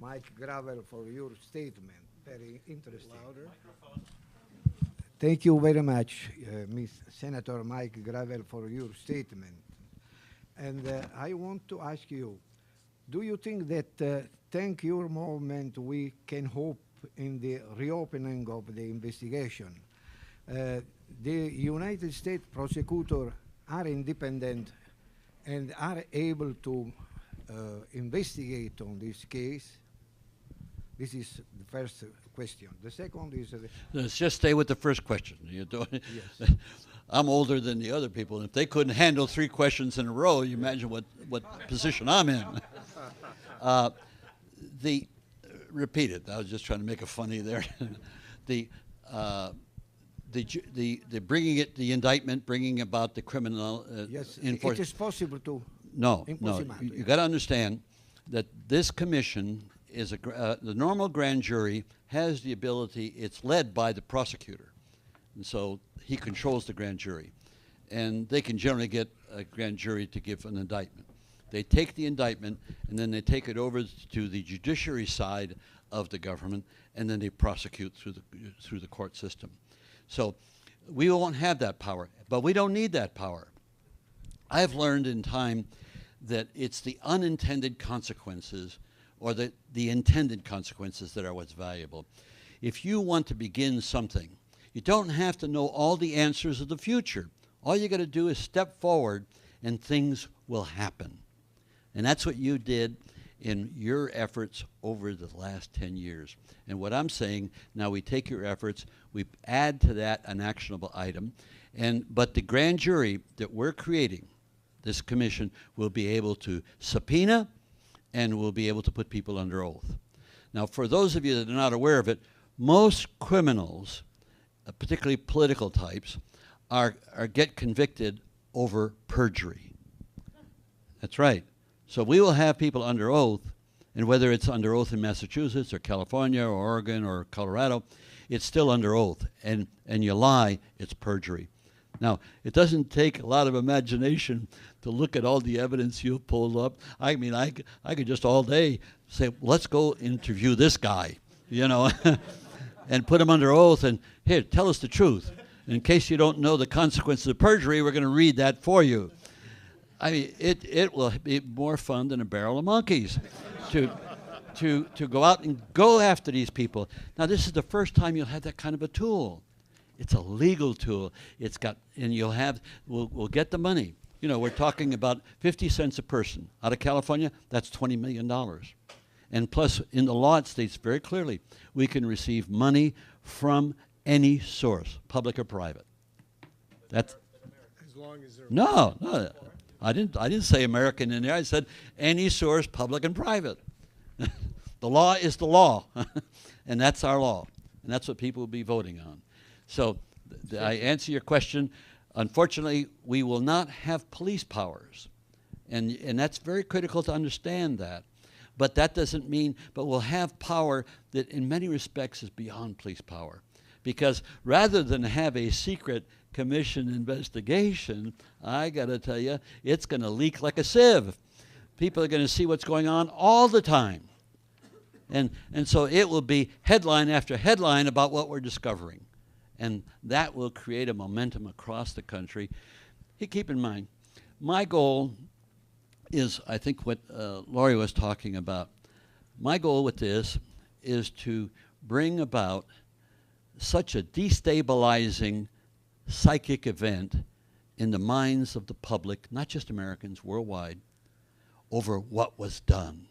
Mike Gravel, for your statement. Very interesting. Louder. Thank you very much, Senator Mike Gravel, for your statement. And I want to ask you, do you think that thank your movement we can hope in the reopening of the investigation? The United States prosecutors are independent and are able to investigate on this case? This is the first question. The second is... Let's just stay with the first question. You're doing Yes. I'm older than the other people, and if they couldn't handle 3 questions in a row, you imagine what position I'm in. Repeat it. I was just trying to make a funny there. the indictment, bringing about the criminal... yes, it is possible to... No. You got to understand that this commission is the normal grand jury has the ability, it's led by the prosecutor. And so he controls the grand jury. And they can generally get a grand jury to give an indictment. They take the indictment, and then they take it over to the judiciary side of the government, and then they prosecute through the court system. So we won't have that power, but we don't need that power. I have learned in time that it's the unintended consequences or the intended consequences that are what's valuable. If you want to begin something, you don't have to know all the answers of the future. All you got to do is step forward and things will happen. And that's what you did in your efforts over the last 10 years. And what I'm saying, now we take your efforts, we add to that an actionable item, but the grand jury that we're creating, this commission, will be able to subpoena and will be able to put people under oath. Now, for those of you that are not aware of it, most criminals, particularly political types, get convicted over perjury. That's right. So we will have people under oath, and whether it's under oath in Massachusetts or California or Oregon or Colorado, it's still under oath. And you lie, it's perjury. Now, it doesn't take a lot of imagination to look at all the evidence you've pulled up. I mean, I could just all day say, let's go interview this guy, you know, and put him under oath, and here, tell us the truth. In case you don't know the consequences of perjury, we're going to read that for you. I mean, it will be more fun than a barrel of monkeys to go out and go after these people. Now, this is the first time you'll have that kind of a tool. It's a legal tool. It's got, and we'll get the money. You know, we're talking about 50 cents a person. Out of California, that's $20 million. And plus, in the law, it states very clearly, we can receive money from any source, public or private. That's as long as they're no. I didn't say American in there. I said any source, public and private. The law is the law, and that's our law, and that's what people will be voting on. So I answer your question. Unfortunately, we will not have police powers, and that's very critical to understand that. But that doesn't mean, but we'll have power that in many respects is beyond police power. Because rather than have a secret commission investigation, I got to tell you, it's going to leak like a sieve. People are going to see what's going on all the time. And so it will be headline after headline about what we're discovering. And that will create a momentum across the country. Hey, keep in mind, my goal is, I think what Laurie was talking about. My goal with this is to bring about such a destabilizing psychic event in the minds of the public, not just Americans, worldwide, over what was done.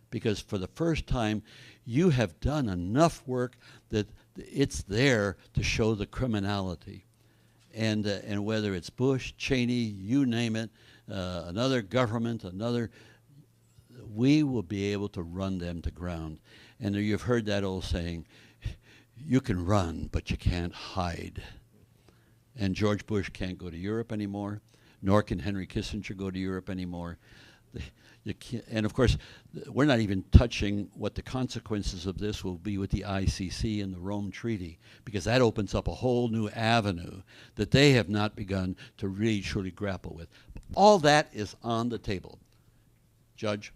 Because for the first time, you have done enough work that it's there to show the criminality. And whether it's Bush, Cheney, you name it, another government, we will be able to run them to ground. And you've heard that old saying, you can run, but you can't hide. And George Bush can't go to Europe anymore, nor can Henry Kissinger go to Europe anymore. And of course, we're not even touching what the consequences of this will be with the ICC and the Rome Treaty, because that opens up a whole new avenue that they have not begun to really truly grapple with. All that is on the table. Judge,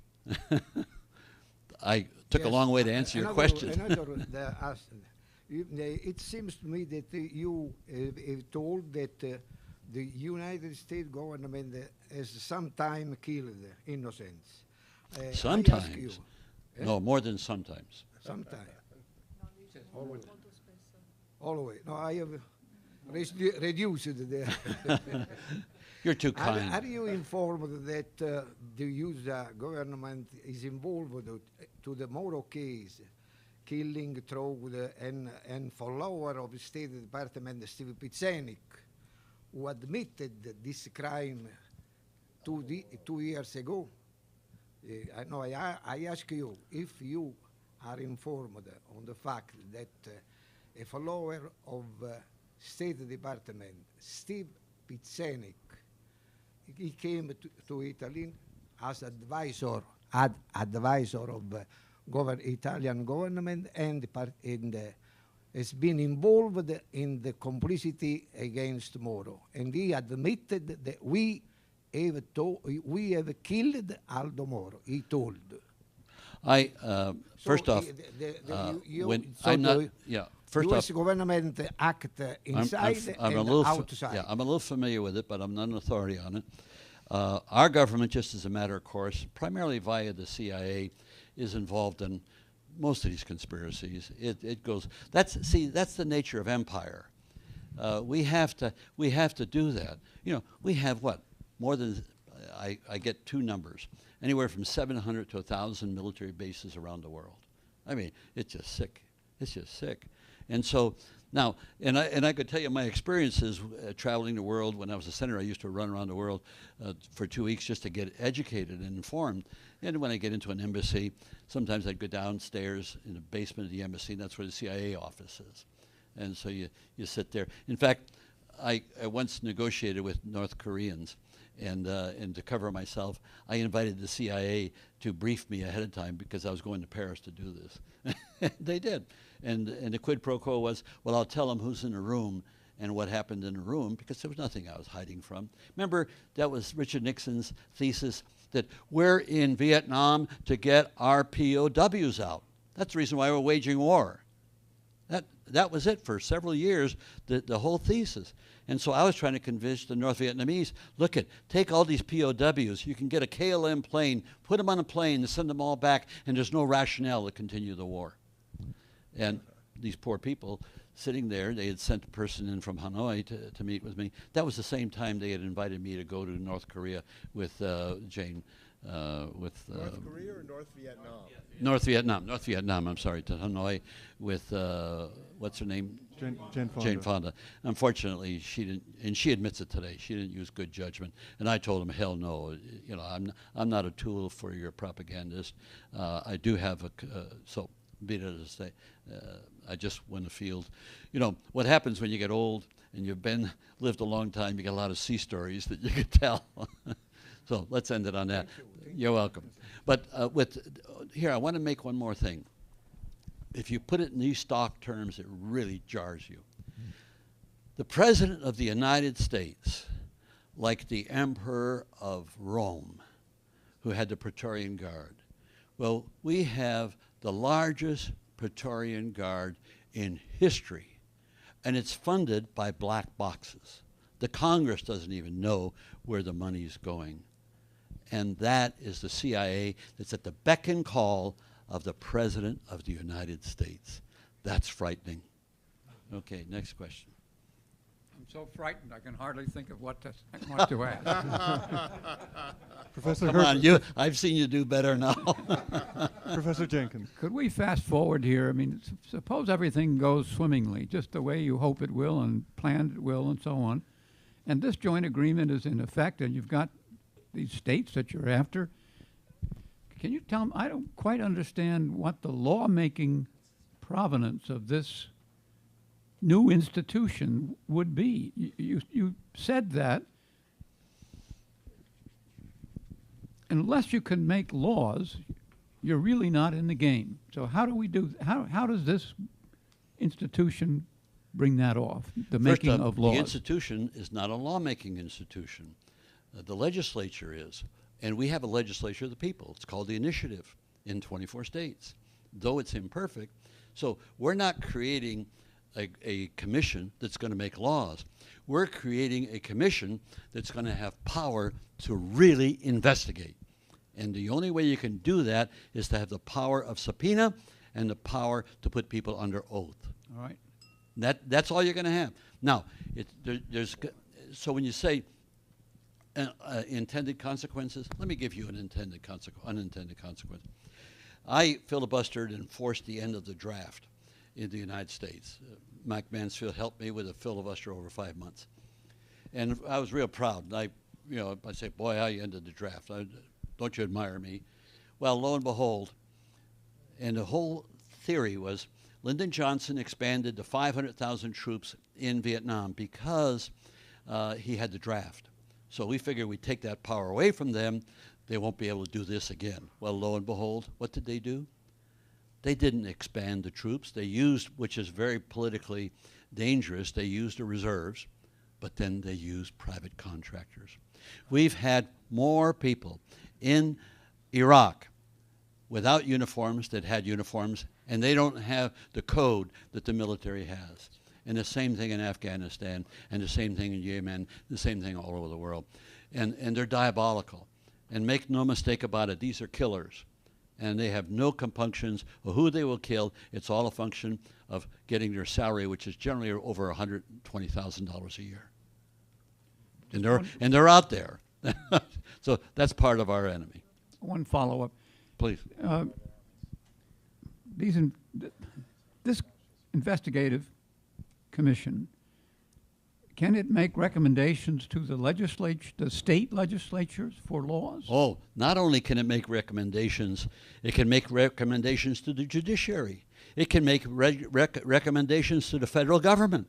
I took a long way to answer your question. It seems to me that you have told that the United States government has sometimes killed innocents. Sometimes. You, No, more than sometimes. Sometimes. Always. No, I have reduced the. You're too kind. Are you informed that the US government is involved to the Moro case, killing through and follower of the State Department, Steve Pizzenik, who admitted this crime 2 years ago? I ask you if you are informed on the fact that a follower of State Department, Steve Pizzenik, he came to Italy as advisor of Italian government and has been involved in the complicity against Moro, and he admitted that we have killed Aldo Moro. He told. First So, off, when so I'm the not, yeah. First U.S. off, government act inside I'm a and little outside. yeah, I'm a little familiar with it, but I'm not an authority on it. Our government, just as a matter of course, primarily via the CIA, is involved in most of these conspiracies. It goes. That's the nature of empire. We have to do that. You know, we have what, more than I get two numbers, anywhere from 700 to 1,000 military bases around the world. I mean, it's just sick. It's just sick. And so now, and I could tell you my experiences traveling the world. When I was a senator, I used to run around the world for 2 weeks just to get educated and informed. And when I get into an embassy, sometimes I'd go downstairs in the basement of the embassy, and that's where the CIA office is. And so you sit there. In fact, I once negotiated with North Koreans, and to cover myself, I invited the CIA to brief me ahead of time because I was going to Paris to do this. They did. And the quid pro quo was, well, I'll tell them who's in the room and what happened in the room, because there was nothing I was hiding from. Remember, that was Richard Nixon's thesis, that we're in Vietnam to get our POWs out. That's the reason why we're waging war. That was it for several years, the whole thesis. And so I was trying to convince the North Vietnamese, look take all these POWs, you can get a KLM plane, put them on a plane and send them all back, and there's no rationale to continue the war. And these poor people sitting there, they had sent a person in from Hanoi to meet with me. That was the same time they had invited me to go to North Korea with Jane. With North Korea or North Vietnam? North Vietnam, I'm sorry, to Hanoi with, what's her name? Jane Fonda. Jane Fonda. Unfortunately, she didn't, and she admits it today, she didn't use good judgment. And I told him, hell no, you know, I'm not a tool for your propagandist. I do have so be it as I say, I just win the field. You know, what happens when you get old and you've lived a long time, you get a lot of sea stories that you could tell. So let's end it on that. You're welcome. But here, I want to make one more thing. If you put it in these stock terms, it really jars you. The President of the United States, like the Emperor of Rome, who had the Praetorian Guard. Well, we have the largest Praetorian Guard in history, and it's funded by black boxes. The Congress doesn't even know where the money's going. And that is the CIA that's at the beck and call of the President of the United States. That's frightening. Okay, next question. I'm so frightened I can hardly think of what to ask. Professor Come Herbert. on, I've seen you do better now. Professor Jenkins. Could we fast forward here? I mean, suppose everything goes swimmingly, just the way you hope it will and planned it will and so on, and this joint agreement is in effect and you've got these states that you're after. Can you tell me, I don't quite understand what the lawmaking provenance of this new institution would be. You said that unless you can make laws, you're really not in the game. So how do we do, how does this institution bring that off, the making First up, of laws? the institution is not a lawmaking institution. The legislature is, and we have a legislature of the people. It's called the initiative in 24 states, though it's imperfect. So we're not creating a commission that's going to make laws. We're creating a commission that's going to have power to really investigate. And the only way you can do that is to have the power of subpoena and the power to put people under oath. All right. That's all you're going to have. Now, so when you say intended consequences, let me give you an unintended consequence. I filibustered and forced the end of the draft in the United States. Mike Mansfield helped me with a filibuster over 5 months. And I was real proud. And I say, boy, how you ended the draft. Don't you admire me? Well, lo and behold, and the whole theory was Lyndon Johnson expanded to 500,000 troops in Vietnam because he had the draft. So we figured we'd take that power away from them. They won't be able to do this again. Well, lo and behold, what did they do? They didn't expand the troops. They used, which is very politically dangerous, they used the reserves, but then they used private contractors. We've had more people in Iraq without uniforms that had uniforms, and they don't have the code that the military has. And the same thing in Afghanistan, and the same thing in Yemen, the same thing all over the world. And they're diabolical. And make no mistake about it, these are killers. And they have no compunctions of who they will kill. It's all a function of getting their salary, which is generally over $120,000 a year. And they're out there. So that's part of our enemy. One follow-up. Please. This investigative commission, can it make recommendations to the state legislatures for laws? Oh, not only can it make recommendations, it can make recommendations to the judiciary. It can make recommendations to the federal government.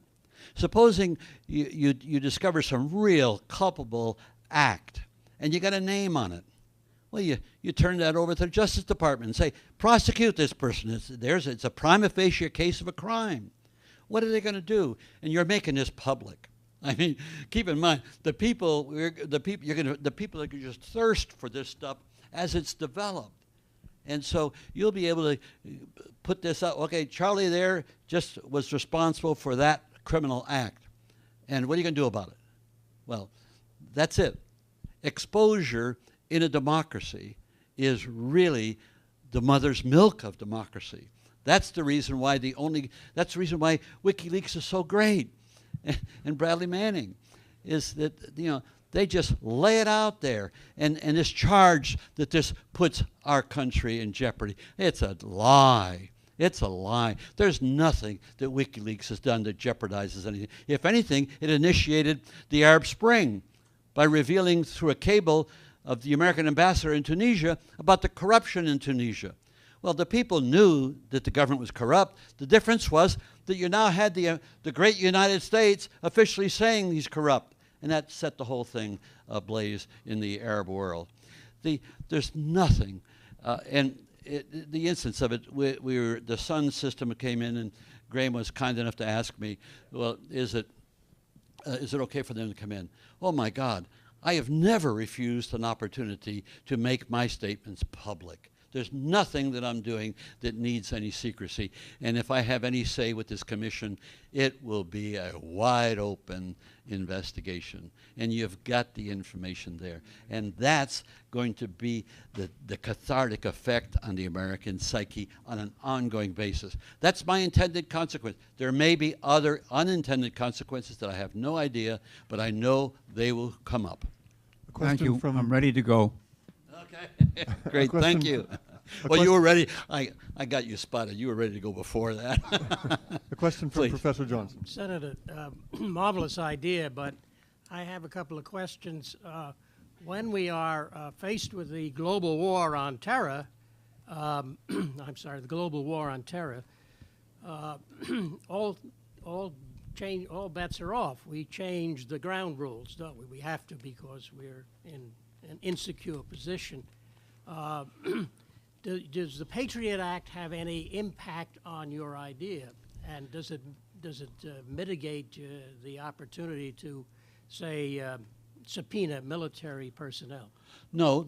Supposing you discover some real culpable act and you got a name on it. Well, you turn that over to the Justice Department and say, prosecute this person. It's a prima facie case of a crime. What are they going to do? And you're making this public. I mean, keep in mind, the people are going to just thirst for this stuff as it's developed. And so you'll be able to put this up. Okay, Charlie there just was responsible for that criminal act. And what are you going to do about it? Well, that's it. Exposure in a democracy is really the mother's milk of democracy. That's the reason why that's the reason why WikiLeaks is so great. And Bradley Manning is that, they just lay it out there, and this charge that this puts our country in jeopardy. It's a lie. It's a lie. There's nothing that WikiLeaks has done that jeopardizes anything. If anything, it initiated the Arab Spring by revealing through a cable of the American ambassador in Tunisia about the corruption in Tunisia. Well, the people knew that the government was corrupt. The difference was that you now had the great United States officially saying he's corrupt. And that set the whole thing ablaze in the Arab world. There's nothing. The instance of it, the Sun system came in, and Graham was kind enough to ask me, well, is it okay for them to come in? Oh, my God. I have never refused an opportunity to make my statements public. There's nothing that I'm doing that needs any secrecy. And if I have any say with this commission, it will be a wide open investigation. And you've got the information there. And that's going to be the cathartic effect on the American psyche on an ongoing basis. That's my intended consequence. There may be other unintended consequences that I have no idea, but I know they will come up. Thank you. I'm ready to go. Okay. Great. Thank you. Well, you were ready. I got you spotted. You were ready to go before that. A question from Please. Professor Johnson. Senator, marvelous idea, but I have a couple of questions. When we are faced with the global war on terror, the global war on terror, all bets are off. We change the ground rules, don't we? We have to, because we're in an insecure position. Does the Patriot Act have any impact on your idea? And does it mitigate the opportunity to, say, subpoena military personnel? No,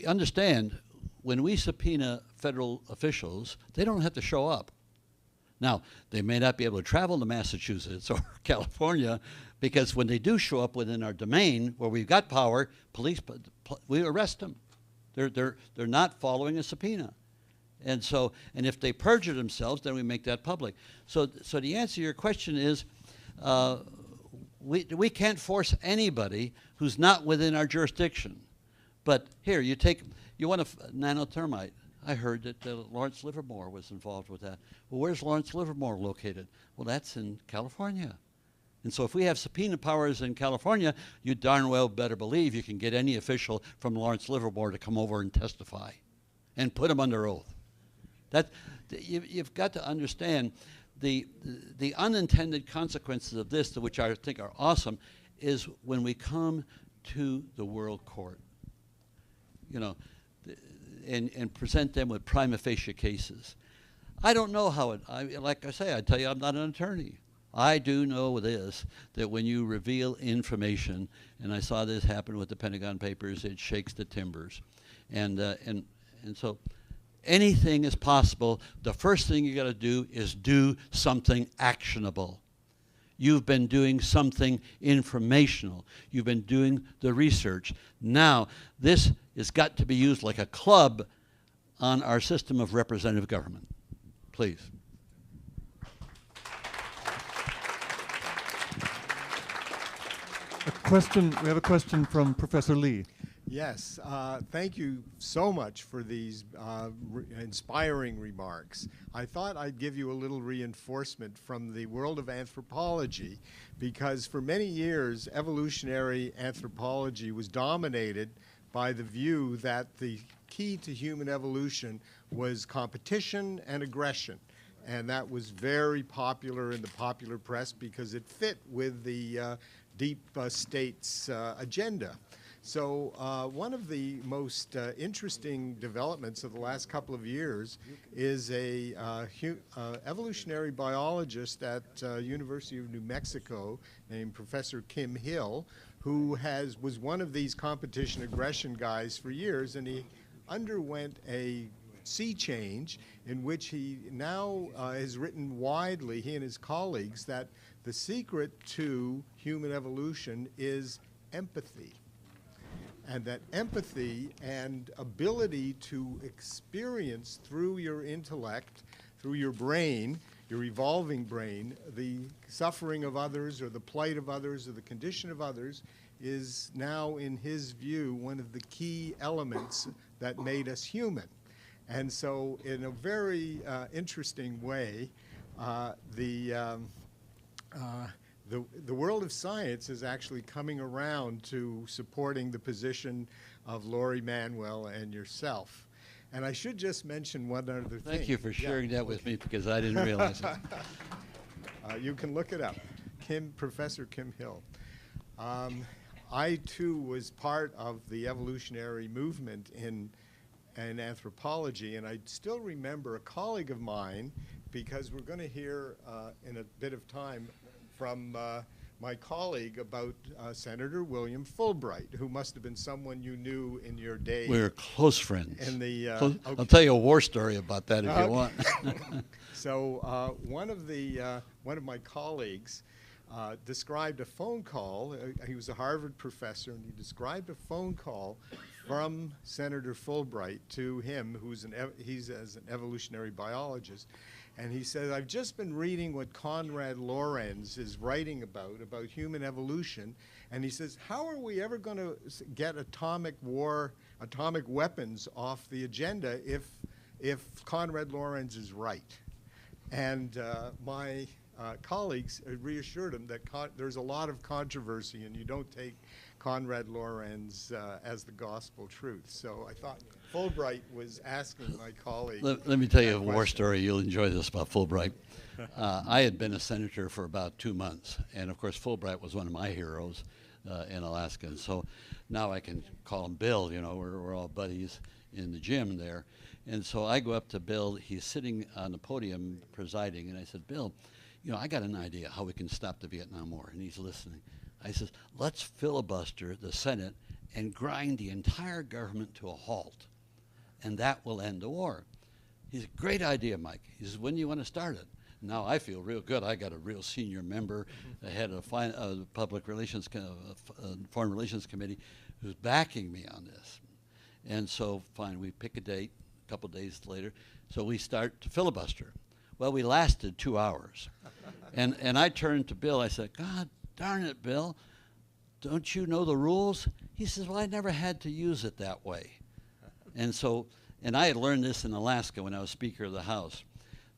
understand, when we subpoena federal officials, they don't have to show up. Now, they may not be able to travel to Massachusetts or California, because when they do show up within our domain, where we've got power, we arrest them. They're not following a subpoena. And so, and if they perjure themselves, then we make that public. So the answer to your question is, we can't force anybody who's not within our jurisdiction. But here, you want a nanothermite. I heard that Lawrence Livermore was involved with that. Well, where's Lawrence Livermore located? Well, that's in California. And so if we have subpoena powers in California, you darn well better believe you can get any official from Lawrence Livermore to come over and testify and put him under oath. You've got to understand the unintended consequences of this, which I think are awesome, is when we come to the World Court. and present them with prima facie cases. I don't know how it, like I say, I tell you, I'm not an attorney. I do know this, that when you reveal information, and I saw this happen with the Pentagon Papers, it shakes the timbers. And so anything is possible. The first thing you got to do is do something actionable. You've been doing something informational. You've been doing the research. Now, this has got to be used like a club on our system of representative government. Please. We have a question from Professor Lee. Yes, thank you so much for these inspiring remarks. I thought I'd give you a little reinforcement from the world of anthropology, because for many years evolutionary anthropology was dominated by the view that the key to human evolution was competition and aggression. And that was very popular in the popular press because it fit with the deep state's agenda. So one of the most interesting developments of the last couple of years is a evolutionary biologist at University of New Mexico named Professor Kim Hill, who was one of these competition aggression guys for years, and he underwent a sea change in which he now has written widely, he and his colleagues, that the secret to human evolution is empathy. And that empathy and ability to experience through your intellect, through your brain, your evolving brain, the suffering of others or the plight of others or the condition of others is now, in his view, one of the key elements that made us human. And so in a very interesting way, the world of science is actually coming around to supporting the position of Laurie Manuel and yourself. And I should just mention one other thing. Thank you for sharing that with me, because I didn't realize it. You can look it up, Professor Kim Hill. I, too, was part of the evolutionary movement in anthropology, and I still remember a colleague of mine, because we're going to hear in a bit of time from my colleague about Senator William Fulbright, who must have been someone you knew in your day. We're close friends. In the, okay. I'll tell you a war story about that if you want. So one of my colleagues described a phone call. He was a Harvard professor, and he described a phone call from Senator Fulbright to him, he's as an evolutionary biologist. And he said, I've just been reading what Konrad Lorenz is writing about human evolution. And he says, how are we ever going to get atomic weapons off the agenda if Konrad Lorenz is right? And my colleagues reassured him that there's a lot of controversy, and you don't take Konrad Lorenz as the gospel truth. So I thought Fulbright was asking my colleague. Let me tell you a war story. You'll enjoy this about Fulbright. I had been a senator for about 2 months, and of course Fulbright was one of my heroes in Alaska. And so now I can call him Bill. You know, we're all buddies in the gym there. And so I go up to Bill. He's sitting on the podium presiding, and I said, Bill, you know, I got an idea how we can stop the Vietnam War. And he's listening. I says, let's filibuster the Senate and grind the entire government to a halt, and that will end the war. He said, great idea, Mike. He says, when do you want to start it? Now I feel real good. I got a real senior member, the head of the Public Relations, Foreign Relations Committee, who's backing me on this. And so, fine, we pick a date a couple days later. So we start to filibuster. Well, we lasted 2 hours. And I turned to Bill. I said, God darn it, Bill, don't you know the rules? He says, well, I never had to use it that way. And so, and I had learned this in Alaska when I was Speaker of the House.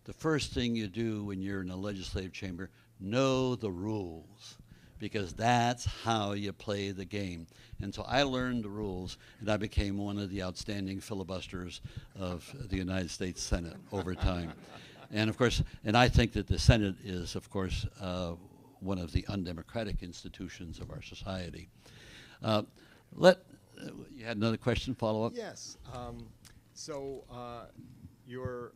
The first thing you do when you're in a legislative chamber, know the rules, because that's how you play the game. And so I learned the rules, and I became one of the outstanding filibusters of the United States Senate over time. And of course, and I think that the Senate is, of course, one of the undemocratic institutions of our society. You had another question, follow-up? Yes. So your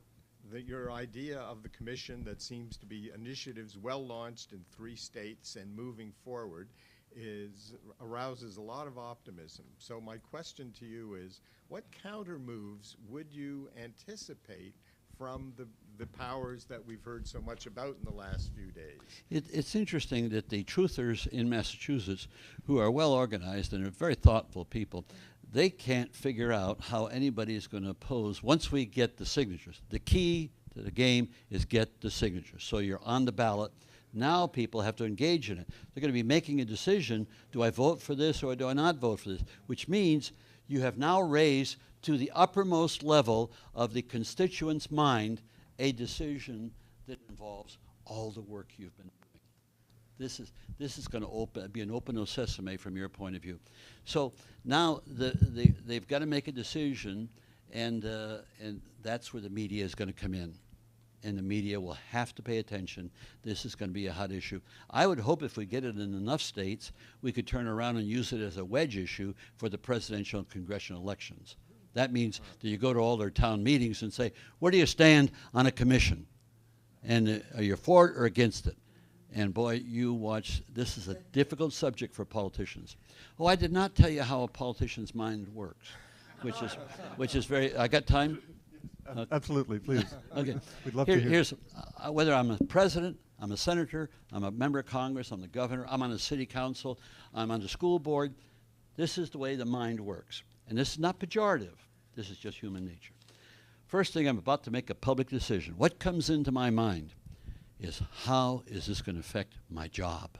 idea of the commission that seems to be initiatives well launched in 3 states and moving forward arouses a lot of optimism. So my question to you is, what counter moves would you anticipate from the powers that we've heard so much about in the last few days? It's interesting that the truthers in Massachusetts, who are well organized and are very thoughtful people, they can't figure out how anybody is going to oppose once we get the signatures. The key to the game is get the signatures. So you're on the ballot. Now people have to engage in it. They're going to be making a decision, do I vote for this or do I not vote for this? Which means you have now raised to the uppermost level of the constituent's mind a decision that involves all the work you've been doing. This is going to be an open no sesame from your point of view. So now they've got to make a decision, and that's where the media is going to come in. And the media will have to pay attention. This is going to be a hot issue. I would hope if we get it in enough states, we could turn around and use it as a wedge issue for the presidential and congressional elections. That means that you go to all their town meetings and say, where do you stand on a commission? And are you for it or against it? And boy, you watch, this is a difficult subject for politicians. Oh, I did not tell you how a politician's mind works, which is very, I got time? Absolutely, please. Okay. We'd love to hear. Here's whether I'm a president, I'm a senator, I'm a member of Congress, I'm the governor, I'm on the city council, I'm on the school board. This is the way the mind works. And this is not pejorative. This is just human nature. First thing, I'm about to make a public decision. What comes into my mind is, how is this going to affect my job?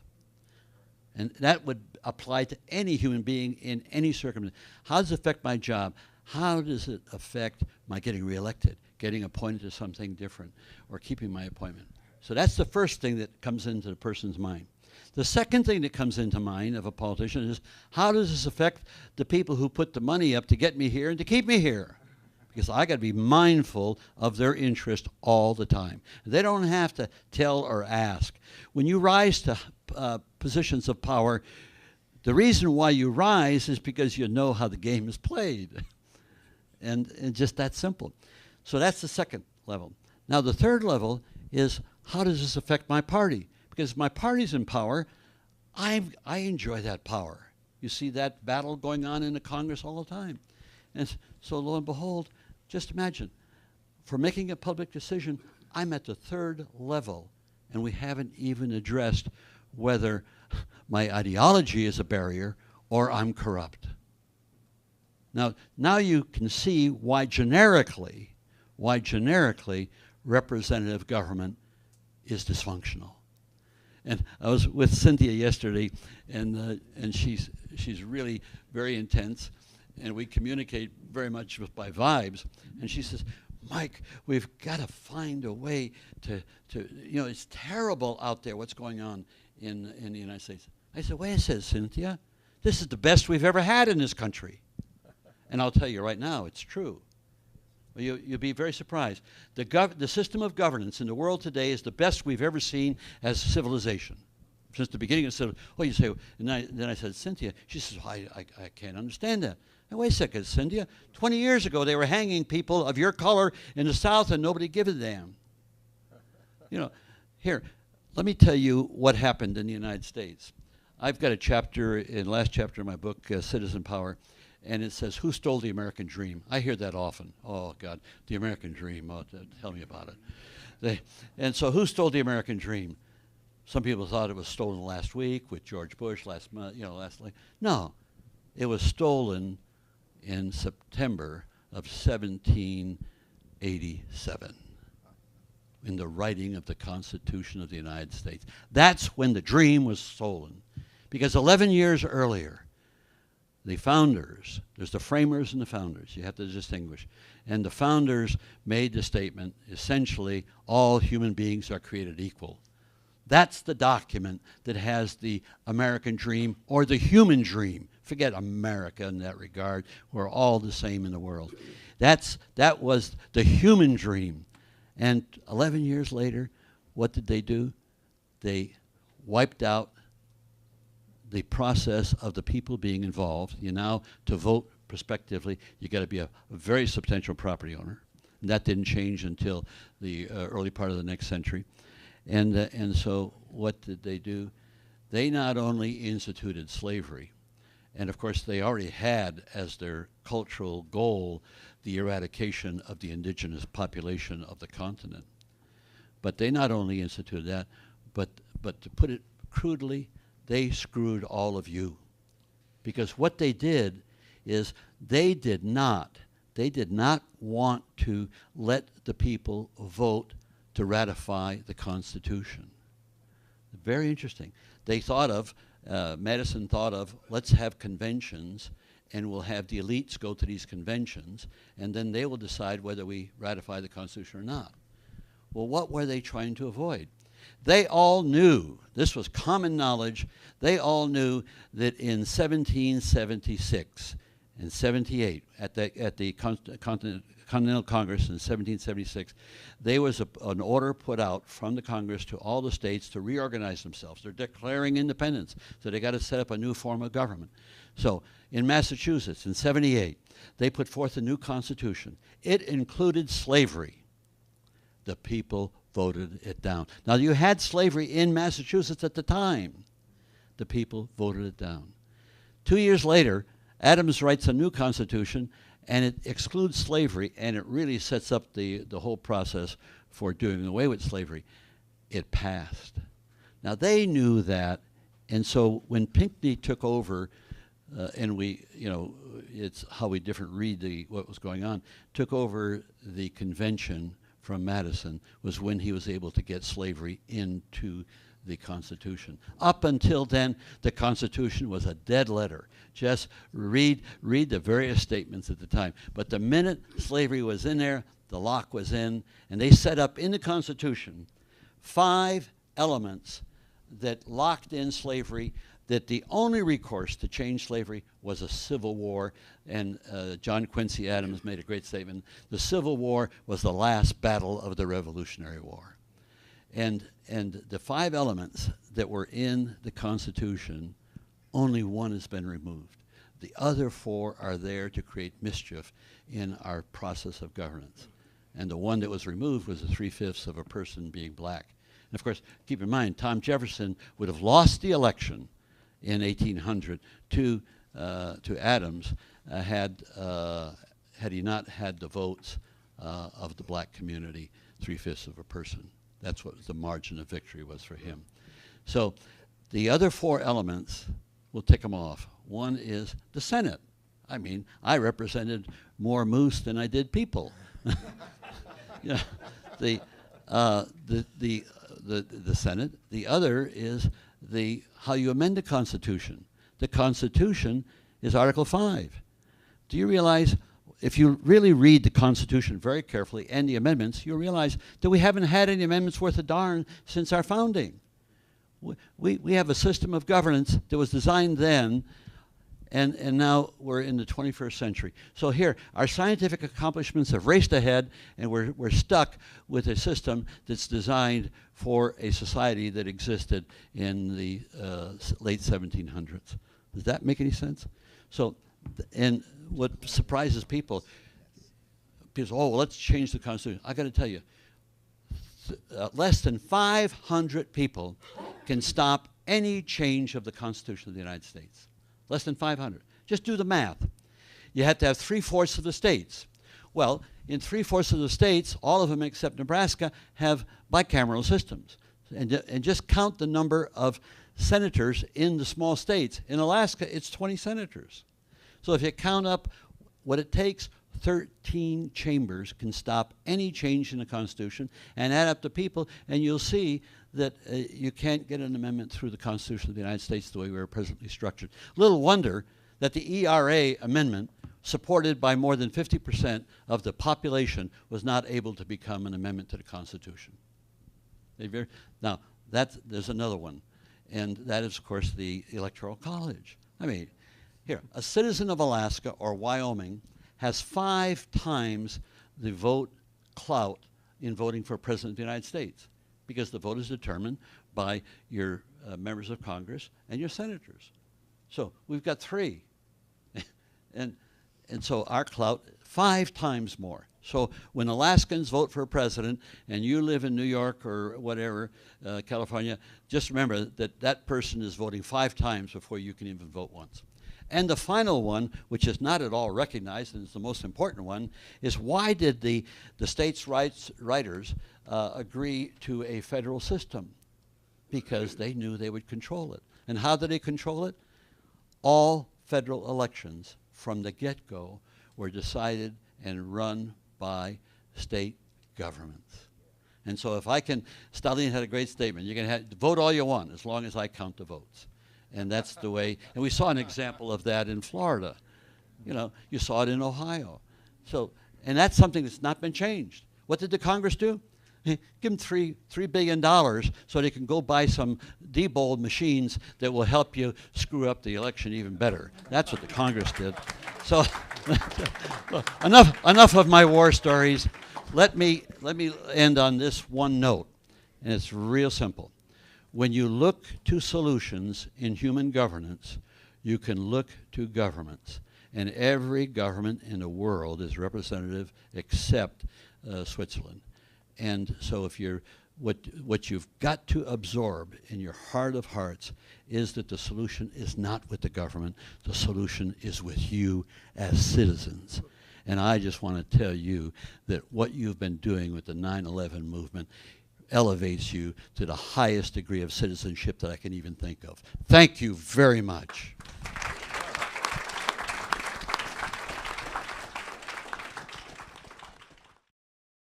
And that would apply to any human being in any circumstance. How does it affect my job? How does it affect my getting reelected, getting appointed to something different, or keeping my appointment? So that's the first thing that comes into the person's mind. The second thing that comes into mind of a politician is, how does this affect the people who put the money up to get me here and to keep me here? Because I got to be mindful of their interest all the time. They don't have to tell or ask. When you rise to positions of power, the reason why you rise is because you know how the game is played. And just that simple. So that's the second level. Now the third level is, how does this affect my party? Because if my party's in power, I enjoy that power. You see that battle going on in the Congress all the time. And so lo and behold, just imagine, for making a public decision, I'm at the third level, and we haven't even addressed whether my ideology is a barrier or I'm corrupt. Now you can see why generically representative government is dysfunctional. And I was with Cynthia yesterday, and she's really very intense, and we communicate very much by vibes. And she says, Mike, we've got to find a way to it's terrible out there what's going on in the United States. I said, wait a second, Cynthia, this is the best we've ever had in this country. And I'll tell you right now, it's true. You'll be very surprised. The system of governance in the world today is the best we've ever seen as a civilization. Since the beginning of civilization. Oh, you say, and then I said, Cynthia, she says, I can't understand that. Now, wait a second, Cynthia. 20 years ago, they were hanging people of your color in the South, and nobody gave a damn. Here, let me tell you what happened in the United States. I've got a chapter, in the last chapter of my book, Citizen Power, and it says, who stole the American dream? I hear that often. Oh, God, the American dream. Oh, tell me about it. And so who stole the American dream? Some people thought it was stolen last week with George Bush last month, No, it was stolen in September of 1787 in the writing of the Constitution of the United States. That's when the dream was stolen. Because 11 years earlier, the founders, there's the framers and the founders, you have to distinguish. And the founders made the statement, essentially, all human beings are created equal. That's the document that has the American dream or the human dream. Forget America in that regard. We're all the same in the world. That was the human dream. And 11 years later, what did they do? They wiped out the process of the people being involved. Now, to vote prospectively, you got to be a very substantial property owner. And that didn't change until the early part of the next century. And so what did they do? They not only instituted slavery, and of course they already had as their cultural goal the eradication of the indigenous population of the continent. But they not only instituted that, but to put it crudely, they screwed all of you. Because what they did is they did not want to let the people vote to ratify the Constitution. Very interesting. They thought of, Madison thought of, let's have conventions and we'll have the elites go to these conventions and then they will decide whether we ratify the Constitution or not. Well, what were they trying to avoid? They all knew, this was common knowledge, they all knew that in 1776 and 78, at the Continental Congress in 1776, there was an order put out from the Congress to all the states to reorganize themselves. They're declaring independence, so they got to set up a new form of government. So in Massachusetts in 78, they put forth a new constitution. It included slavery. The people voted it down. Now, you had slavery in Massachusetts at the time. The people voted it down. 2 years later, Adams writes a new constitution, and it excludes slavery, and it really sets up the whole process for doing away with slavery. It passed. Now, they knew that, and so when Pinckney took over, and we, you know, it's how we different read what was going on, took over the convention from Madison was when he was able to get slavery into the Constitution. Up until then, the Constitution was a dead letter. Just read the various statements at the time. But the minute slavery was in there, the lock was in, and they set up in the Constitution 5 elements that locked in slavery, that the only recourse to change slavery was a civil war. And John Quincy Adams made a great statement. The Civil War was the last battle of the Revolutionary War. And the 5 elements that were in the Constitution, only one has been removed. The other 4 are there to create mischief in our process of governance. And the one that was removed was the 3/5 of a person being black. And of course, keep in mind, Tom Jefferson would have lost the election in 1800 to Adams had he not had the votes of the black community, 3/5 of a person. That's what the margin of victory was for him. So the other 4 elements, we'll tick them off. One is the Senate. I mean, I represented more moose than I did people. Yeah, the Senate. The other is how you amend the Constitution. The Constitution is Article 5. Do you realize, if you really read the Constitution very carefully and the amendments, you'll realize that we haven't had any amendments worth a darn since our founding. We have a system of governance that was designed then, and now we're in the 21st century. So here, our scientific accomplishments have raced ahead, and we're stuck with a system that's designed for a society that existed in the late 1700s. Does that make any sense? So, and what surprises people, oh, well, let's change the Constitution. I got to tell you, less than 500 people can stop any change of the Constitution of the United States. Less than 500. Just do the math. You have to have 3/4 of the states. Well, in 3/4 of the states, all of them except Nebraska have bicameral systems. And just count the number of senators in the small states. In Alaska, it's 20 senators. So if you count up what it takes, 13 chambers can stop any change in the Constitution, and add up the people, and you'll see that you can't get an amendment through the Constitution of the United States the way we are presently structured. Little wonder that the ERA amendment, supported by more than 50% of the population, was not able to become an amendment to the Constitution. Now, there's another one, and that is, of course, the Electoral College. I mean, here, a citizen of Alaska or Wyoming has 5 times the vote clout in voting for President of the United States, because the vote is determined by your members of Congress and your senators. So we've got 3. And so our clout, 5 times more. So when Alaskans vote for a president and you live in New York or whatever, California, just remember that that person is voting 5 times before you can even vote once. And the final one, which is not at all recognized and is the most important one, is why did the states' rights writers agree to a federal system? Because they knew they would control it. And how did they control it? All federal elections from the get-go were decided and run by state governments. And so if I can, Stalin had a great statement, you can vote all you want as long as I count the votes. And that's the way, and we saw an example of that in Florida. You know, you saw it in Ohio. So, and that's something that's not been changed. What did the Congress do? Give them $3 billion so they can go buy some Diebold machines that will help you screw up the election even better. That's what the Congress did. So look, enough of my war stories. Let me end on this one note, and it's real simple. When you look to solutions in human governance, you can look to governments. And every government in the world is representative except Switzerland. And so if you're, what you've got to absorb in your heart of hearts is that the solution is not with the government, the solution is with you as citizens. And I just want to tell you that what you've been doing with the 9/11 movement elevates you to the highest degree of citizenship that I can even think of. Thank you very much.